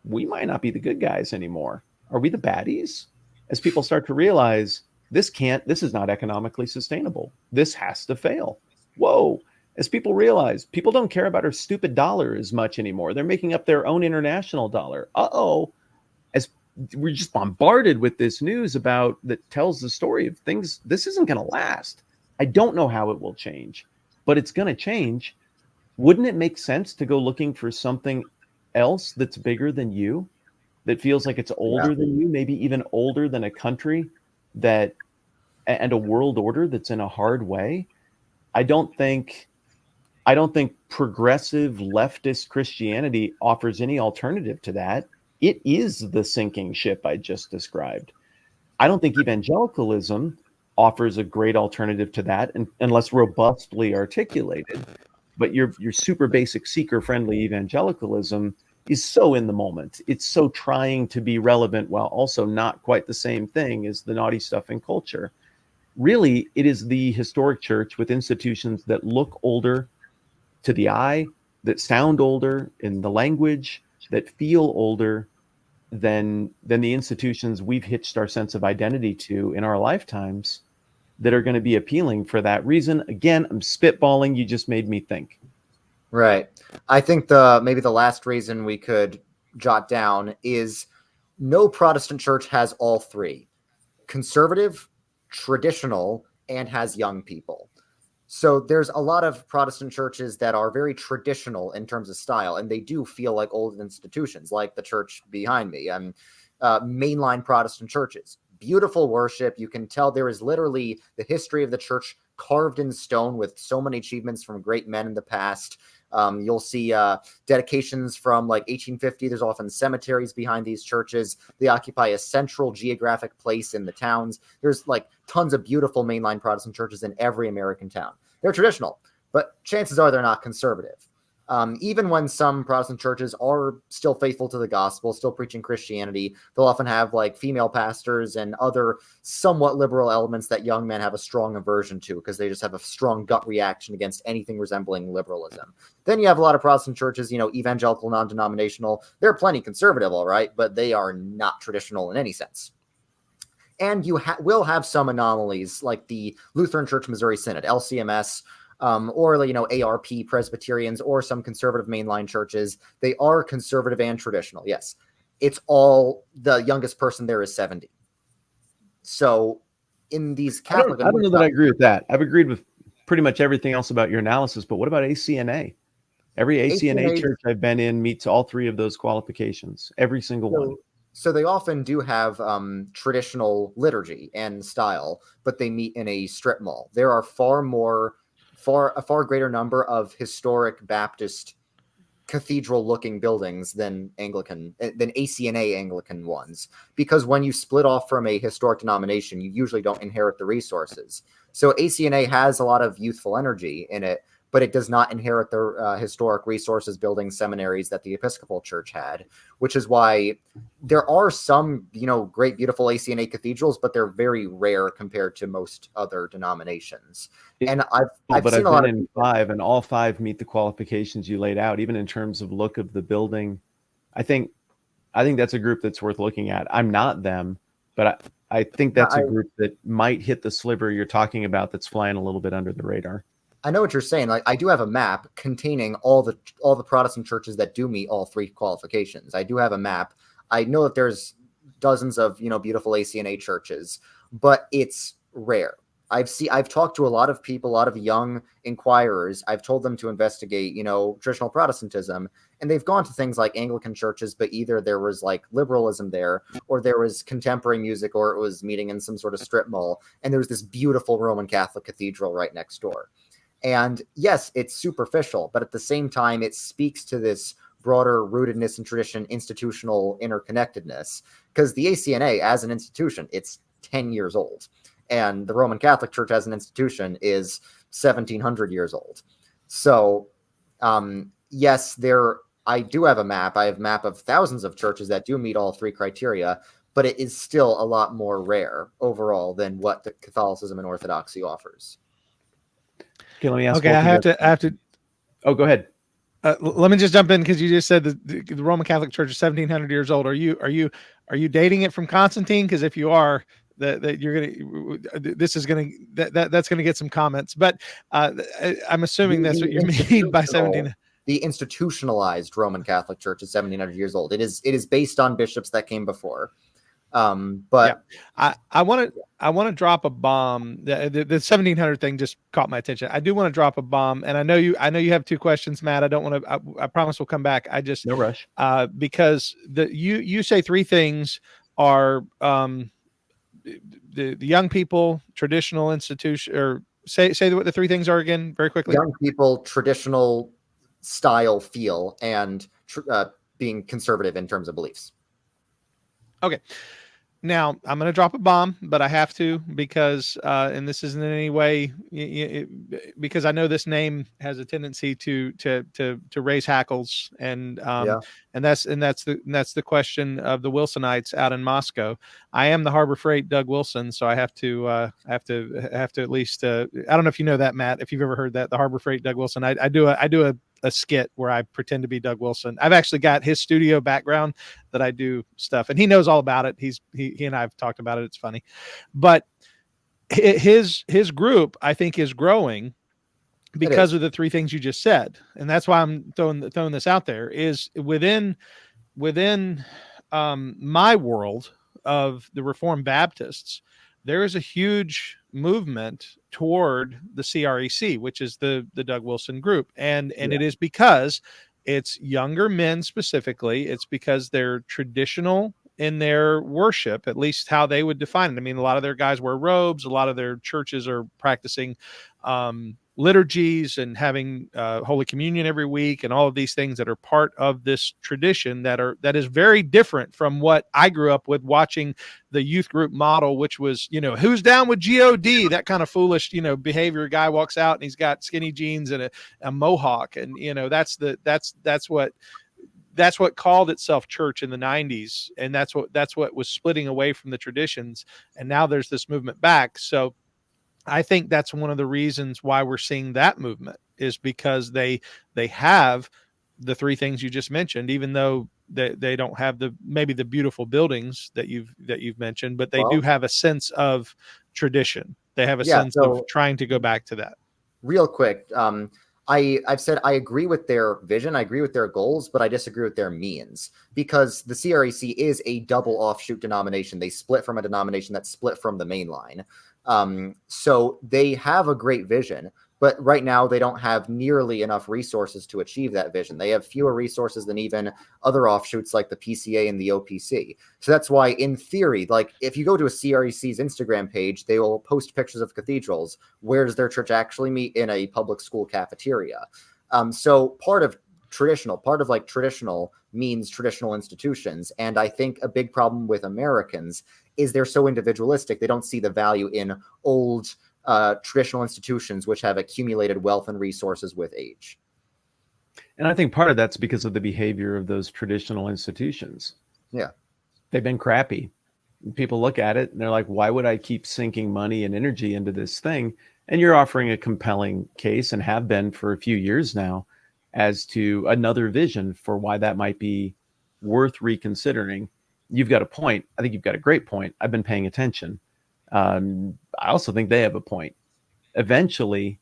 we might not be the good guys anymore. Are we the baddies? As people start to realize, this is not economically sustainable. This has to fail. Whoa. As people realize, people don't care about our stupid dollar as much anymore. They're making up their own international dollar. Uh-oh. As we're just bombarded with this news that tells the story of things, this isn't going to last. I don't know how it will change, but it's going to change. Wouldn't it make sense to go looking for something else that's bigger than you, that feels like it's older than you, maybe even older than a country and a world order that's in a hard way? I don't think progressive leftist Christianity offers any alternative to that. It is the sinking ship I just described. I don't think evangelicalism offers a great alternative to that, unless robustly articulated. But your super basic seeker-friendly evangelicalism is so in the moment. It's so trying to be relevant while also not quite the same thing as the naughty stuff in culture. Really, it is the historic church with institutions that look older to the eye, that sound older in the language, that feel older than the institutions we've hitched our sense of identity to in our lifetimes, that are going to be appealing for that reason. Again, I'm spitballing. You just made me think. Right. I think maybe the last reason we could jot down is no Protestant church has all three: conservative, traditional, and has young people. So there's a lot of Protestant churches that are very traditional in terms of style, and they do feel like old institutions, like the church behind me. And mainline Protestant churches. Beautiful worship. You can tell there is literally the history of the church carved in stone with so many achievements from great men in the past. You'll see dedications from like 1850. There's often cemeteries behind these churches. They occupy a central geographic place in the towns. There's like tons of beautiful mainline Protestant churches in every American town. They're traditional, but chances are they're not conservative. Even when some Protestant churches are still faithful to the gospel, still preaching Christianity, they'll often have like female pastors and other somewhat liberal elements that young men have a strong aversion to because they just have a strong gut reaction against anything resembling liberalism. Then you have a lot of Protestant churches, evangelical, non-denominational. They're plenty conservative, all right, but they are not traditional in any sense. And you will have some anomalies like the Lutheran Church Missouri Synod, LCMS, or ARP Presbyterians or some conservative mainline churches. They are conservative and traditional. Yes, it's all the youngest person there is 70. So in these Catholic, I don't know that I agree with that. I've agreed with pretty much everything else about your analysis, but what about ACNA? Every ACNA church I've been in meets all three of those qualifications. Every single one. So they often do have traditional liturgy and style, but they meet in a strip mall. There are a far greater number of historic Baptist cathedral-looking buildings than ACNA Anglican ones, because when you split off from a historic denomination, you usually don't inherit the resources. So ACNA has a lot of youthful energy in it, but it does not inherit the historic resources building seminaries that the Episcopal Church had, which is why there are some, great, beautiful ACNA cathedrals, but they're very rare compared to most other denominations. And I've seen a lot of five, and all five meet the qualifications you laid out, even in terms of look of the building. I think that's a group that's worth looking at. I'm not them, but I think that's a group that might hit the sliver you're talking about that's flying a little bit under the radar. I know what you're saying. Like, I do have a map containing all the Protestant churches that do meet all three qualifications. I do have a map. I know that there's dozens of, beautiful ACNA churches, but it's rare. I've talked to a lot of people, a lot of young inquirers. I've told them to investigate, traditional Protestantism, and they've gone to things like Anglican churches, but either there was like liberalism there, or there was contemporary music, or it was meeting in some sort of strip mall. And there was this beautiful Roman Catholic cathedral right next door. And yes, it's superficial, but at the same time, it speaks to this broader rootedness in tradition, institutional interconnectedness, because the ACNA as an institution, it's 10 years old. And the Roman Catholic Church as an institution is 1700 years old. So yes, I do have a map. I have a map of thousands of churches that do meet all three criteria, but it is still a lot more rare overall than what the Catholicism and Orthodoxy offers. Okay, let me ask. Okay, I have to. Oh, go ahead. Let me just jump in because you just said the Roman Catholic Church is 1700 years old. Are you dating it from Constantine? Because if you are, that's gonna get some comments. But I'm assuming that's what you mean by 17. The institutionalized Roman Catholic Church is 1700 years old. It is based on bishops that came before. But yeah. I want to drop a bomb. The 1700 thing just caught my attention. I do want to drop a bomb, and I know you have two questions, Matt. I don't want to. I promise we'll come back. No rush. Because you say three things are the young people, traditional institution, or say what the three things are again very quickly. Young people, traditional style, feel, and being conservative in terms of beliefs. Okay. Now, I'm going to drop a bomb, but I have to because, and this isn't in any way, because I know this name has a tendency to raise hackles, and that's the question of the Wilsonites out in Moscow. I am the Harbor Freight Doug Wilson, so I have to at least. I don't know if you know that, Matt. If you've ever heard that, the Harbor Freight Doug Wilson. I do a skit where I pretend to be Doug Wilson. I've actually got his studio background that I do stuff, and he knows all about it. He and I have talked about it. It's funny, but his group, I think, is growing because of the three things you just said. And that's why I'm throwing this out there is within my world of the Reformed Baptists, there is a huge movement toward the CREC, which is the Doug Wilson group. And it is because it's younger men specifically. It's because they're traditional in their worship, at least how they would define it. I mean, a lot of their guys wear robes. A lot of their churches are practicing liturgies and having Holy Communion every week, and all of these things that are part of this tradition that is very different from what I grew up with watching the youth group model, which was, who's down with God, that kind of foolish, behavior. Guy walks out and he's got skinny jeans and a mohawk, and that's what called itself church in the 90s, and that's what was splitting away from the traditions, and now there's this movement back. So I think that's one of the reasons why we're seeing that movement, is because they have the three things you just mentioned, even though they don't have maybe the beautiful buildings that you've mentioned, but they do have a sense of tradition. They have a sense of trying to go back to that. Real quick, I've said I agree with their vision, I agree with their goals, but I disagree with their means, because the CREC is a double offshoot denomination. They split from a denomination that split from the main line. So they have a great vision, but right now they don't have nearly enough resources to achieve that vision. They have fewer resources than even other offshoots like the PCA and the OPC. So that's why, in theory, like if you go to a CREC's Instagram page, they will post pictures of cathedrals. Where does their church actually meet? In a public school cafeteria. So part of traditional means traditional institutions. And I think a big problem with Americans is they're so individualistic. They don't see the value in old traditional institutions, which have accumulated wealth and resources with age. And I think part of that's because of the behavior of those traditional institutions. Yeah. They've been crappy. People look at it and they're like, why would I keep sinking money and energy into this thing? And you're offering a compelling case, and have been for a few years now, as to another vision for why that might be worth reconsidering. You've got a point. I think you've got a great point. I've been paying attention. I also think they have a point. Eventually,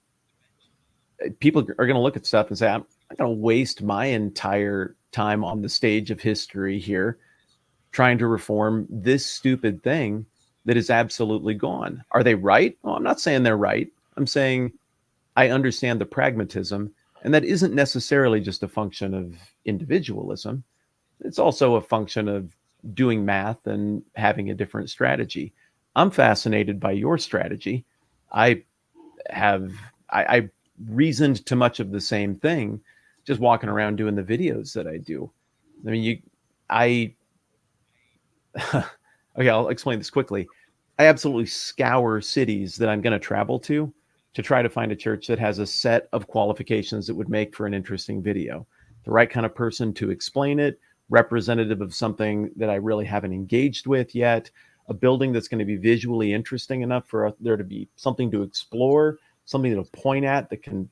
people are going to look at stuff and say, I'm not going to waste my entire time on the stage of history here trying to reform this stupid thing that is absolutely gone. Are they right? Well, I'm not saying they're right. I'm saying I understand the pragmatism, and that isn't necessarily just a function of individualism. It's also a function of doing math and having a different strategy. I'm fascinated by your strategy. I reasoned to much of the same thing, just walking around doing the videos that I do. I mean, okay, I'll explain this quickly. I absolutely scour cities that I'm going to travel to try to find a church that has a set of qualifications that would make for an interesting video. The right kind of person to explain it, representative of something that I really haven't engaged with yet, a building that's going to be visually interesting enough for there to be something to explore, something to point at that can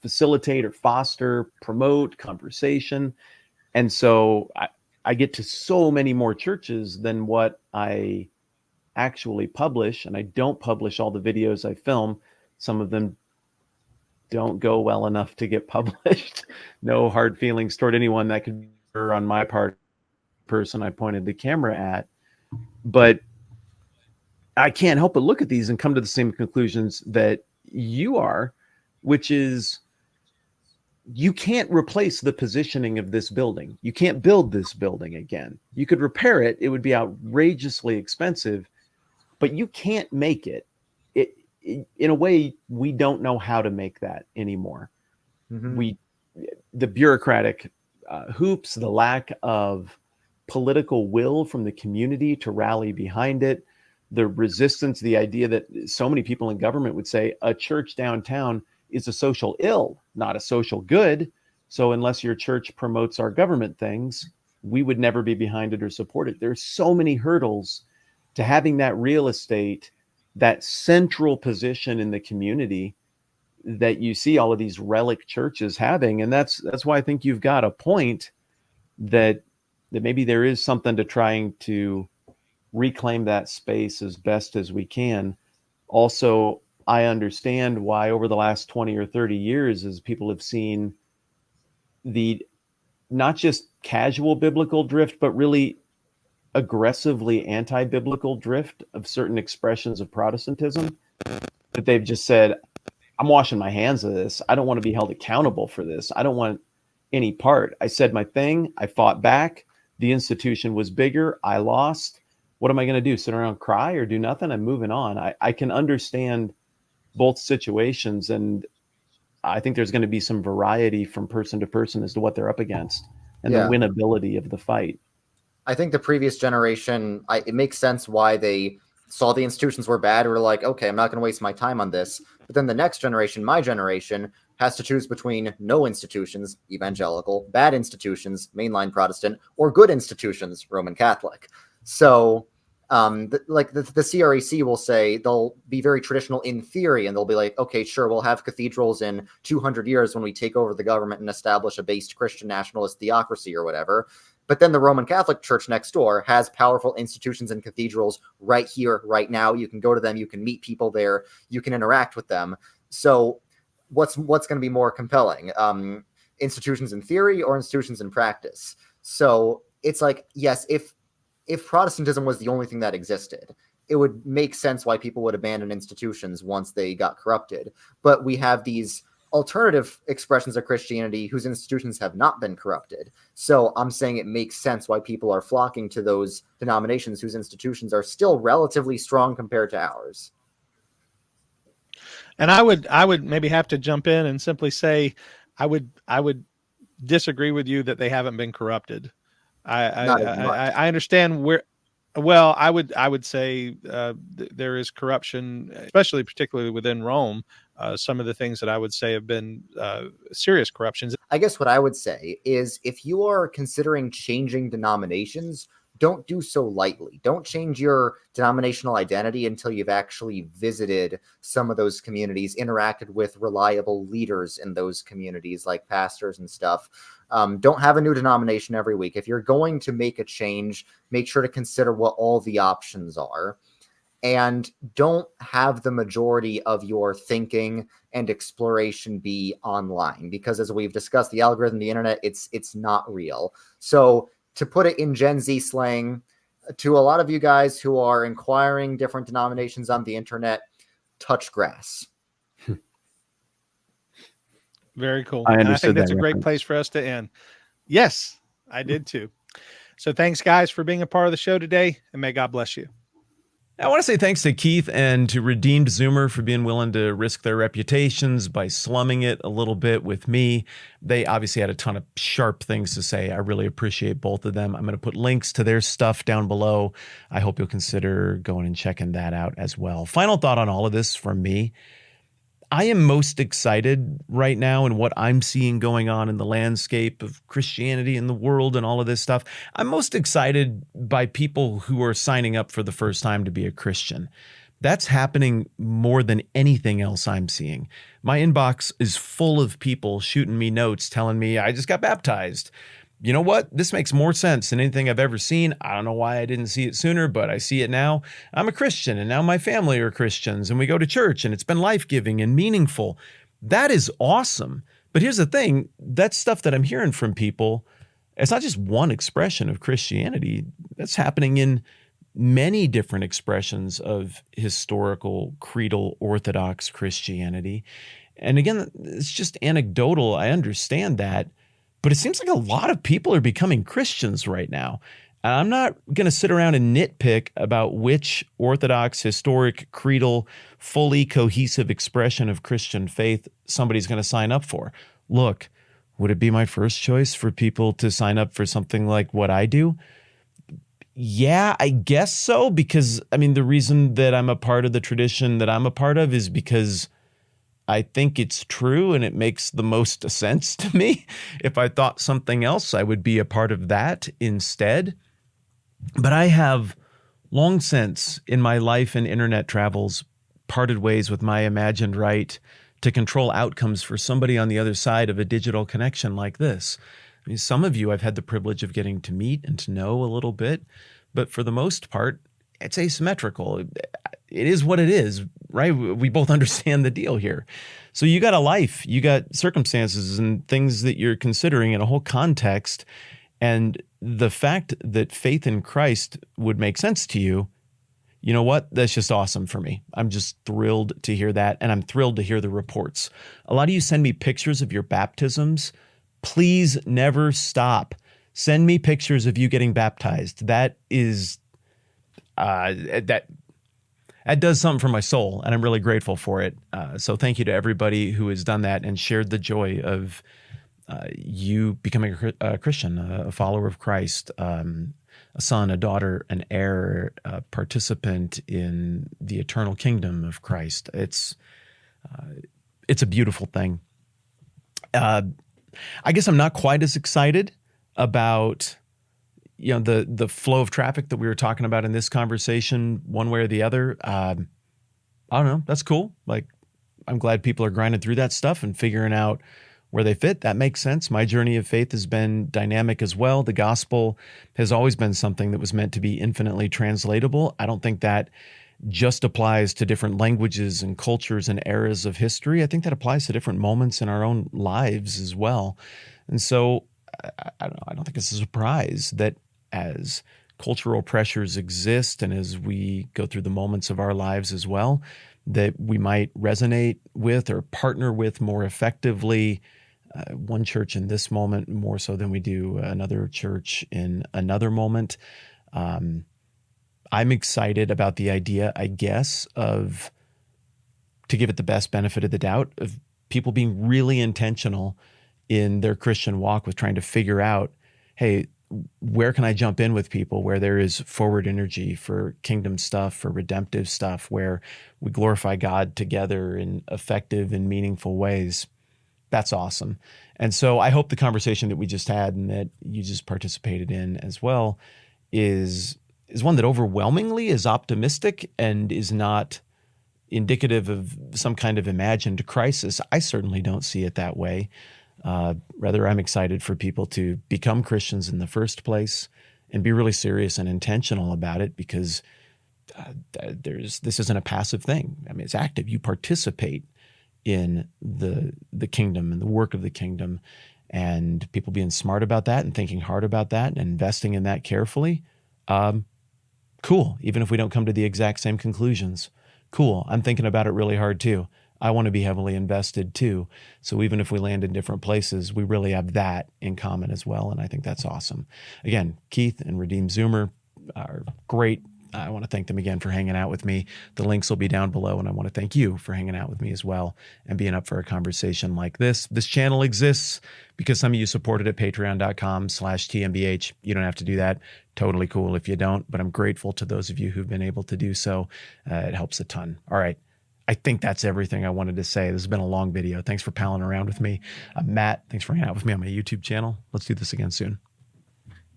facilitate or foster, promote conversation. And so I get to so many more churches than what I actually publish, and I don't publish all the videos I film. Some of them don't go well enough to get published. No hard feelings toward anyone. That could be on my part, person I pointed the camera at. But I can't help but look at these and come to the same conclusions that you are, which is you can't replace the positioning of this building. You can't build this building again. You could repair it. It would be outrageously expensive, but you can't make it. In a way, we don't know how to make that anymore. Mm-hmm. The bureaucratic hoops, the lack of political will from the community to rally behind it, the resistance, the idea that so many people in government would say a church downtown is a social ill, not a social good. So unless your church promotes our government things, we would never be behind it or support it. There's so many hurdles to having that real estate, that central position in the community that you see all of these relic churches having. And that's why I think you've got a point that maybe there is something to trying to reclaim that space as best as we can. Also, I understand why over the last 20 or 30 years, as people have seen the not just casual biblical drift, but really aggressively anti-biblical drift of certain expressions of Protestantism, that they've just said, I'm washing my hands of this. I don't want to be held accountable for this. I don't want any part. I said my thing. I fought back. The institution was bigger. I lost. What am I going to do? Sit around, cry, or do nothing? I'm moving on. I can understand both situations, and I think there's going to be some variety from person to person as to what they're up against and the winnability of the fight. I think the previous generation, it makes sense why they saw the institutions were bad. We're like, okay, I'm not going to waste my time on this. But then the next generation, my generation, has to choose between no institutions, evangelical, bad institutions, mainline Protestant, or good institutions, Roman Catholic. So the CREC will say they'll be very traditional in theory, and they'll be like, okay, sure, we'll have cathedrals in 200 years when we take over the government and establish a based Christian nationalist theocracy or whatever. But then the Roman Catholic Church next door has powerful institutions and cathedrals right here, right now. You can go to them. You can meet people there. You can interact with them. So what's going to be more compelling? Institutions in theory or institutions in practice? So it's like, yes, if Protestantism was the only thing that existed, it would make sense why people would abandon institutions once they got corrupted. But we have these alternative expressions of Christianity whose institutions have not been corrupted. So I'm saying it makes sense why people are flocking to those denominations whose institutions are still relatively strong compared to ours. And I would maybe have to jump in and simply say, I would disagree with you that they haven't been corrupted. I understand where. Well, I would say there is corruption, especially particularly within Rome. Some of the things that I would say have been serious corruptions. I guess what I would say is if you are considering changing denominations, don't do so lightly. Don't change your denominational identity until you've actually visited some of those communities, interacted with reliable leaders in those communities like pastors and stuff. Don't have a new denomination every week. If you're going to make a change, make sure to consider what all the options are. And don't have the majority of your thinking and exploration be online, because as we've discussed, the algorithm, the internet, it's not real. So to put it in Gen Z slang, to a lot of you guys who are inquiring different denominations on the internet, touch grass. Very cool. I and I think that's that a great reference. place for us to end. Yes, I did too. So thanks, guys, for being a part of the show today, and may God bless you. I want to say thanks to Keith and to Redeemed Zoomer for being willing to risk their reputations by slumming it a little bit with me. They obviously had a ton of sharp things to say. I really appreciate both of them. I'm going to put links to their stuff down below. I hope you'll consider going and checking that out as well. Final thought on all of this from me. I am most excited right now in what I'm seeing going on in the landscape of Christianity in the world and all of this stuff. I'm most excited by people who are signing up for the first time to be a Christian. That's happening more than anything else I'm seeing. My inbox is full of people shooting me notes telling me, I just got baptized. You know what? This makes more sense than anything I've ever seen. I don't know why I didn't see it sooner, but I see it now. I'm a Christian, and now my family are Christians, and we go to church, and it's been life-giving and meaningful. That is awesome. But here's the thing. That's stuff that I'm hearing from people. It's not just one expression of Christianity. That's happening in many different expressions of historical, creedal, Orthodox Christianity. And again, it's just anecdotal. I understand that. But it seems like a lot of people are becoming Christians right now. And I'm not going to sit around and nitpick about which Orthodox, historic, creedal, fully cohesive expression of Christian faith somebody's going to sign up for. Look, would it be my first choice for people to sign up for something like what I do? Yeah, I guess so. Because, I mean, the reason that I'm a part of the tradition that I'm a part of is because I think it's true and it makes the most sense to me. If I thought something else, I would be a part of that instead. But I have long since in my life and internet travels parted ways with my imagined right to control outcomes for somebody on the other side of a digital connection like this. I mean, some of you I've had the privilege of getting to meet and to know a little bit, but for the most part, it's asymmetrical. It is what it is, right? We both understand the deal here. So you got a life, you got circumstances and things that you're considering in a whole context. And the fact that faith in Christ would make sense to you, you know what? That's just awesome for me. I'm just thrilled to hear that. And I'm thrilled to hear the reports. A lot of you send me pictures of your baptisms. Please never stop Send me pictures of you getting baptized. That is, that does something for my soul, and I'm really grateful for it. So thank you to everybody who has done that and shared the joy of you becoming a Christian, a follower of Christ, a son, a daughter, an heir, a participant in the eternal kingdom of Christ. It's a beautiful thing. I guess I'm not quite as excited about, the flow of traffic that we were talking about in this conversation, one way or the other. I don't know. That's cool. Like, I'm glad people are grinding through that stuff and figuring out where they fit. That makes sense. My journey of faith has been dynamic as well. The gospel has always been something that was meant to be infinitely translatable. I don't think that just applies to different languages and cultures and eras of history. I think that applies to different moments in our own lives as well. And so I don't think it's a surprise that as cultural pressures exist and as we go through the moments of our lives as well, that we might resonate with or partner with more effectively one church in this moment more so than we do another church in another moment. I'm excited about the idea, I guess, of, to give it the best benefit of the doubt, of people being really intentional in their Christian walk with trying to figure out, hey, where can I jump in with people where there is forward energy for kingdom stuff, for redemptive stuff, where we glorify God together in effective and meaningful ways. That's awesome. And so I hope the conversation that we just had and that you just participated in as well is one that overwhelmingly is optimistic and is not indicative of some kind of imagined crisis. I certainly don't see it that way. Rather, I'm excited for people to become Christians in the first place and be really serious and intentional about it, because this isn't a passive thing. I mean, it's active. You participate in the kingdom and the work of the kingdom, and people being smart about that and thinking hard about that and investing in that carefully. Cool. Even if we don't come to the exact same conclusions. Cool. I'm thinking about it really hard too. I want to be heavily invested too. So even if we land in different places, we really have that in common as well. And I think that's awesome. Again, Keith and Redeem Zoomer are great. I want to thank them again for hanging out with me. The links will be down below, and I want to thank you for hanging out with me as well and being up for a conversation like this. This channel exists because some of you supported at patreon.com/TMBH. You don't have to do that. Totally cool if you don't, but I'm grateful to those of you who've been able to do so. It helps a ton. All right. I think that's everything I wanted to say. This has been a long video. Thanks for palling around with me. I'm Matt. Thanks for hanging out with me on my YouTube channel. Let's do this again soon.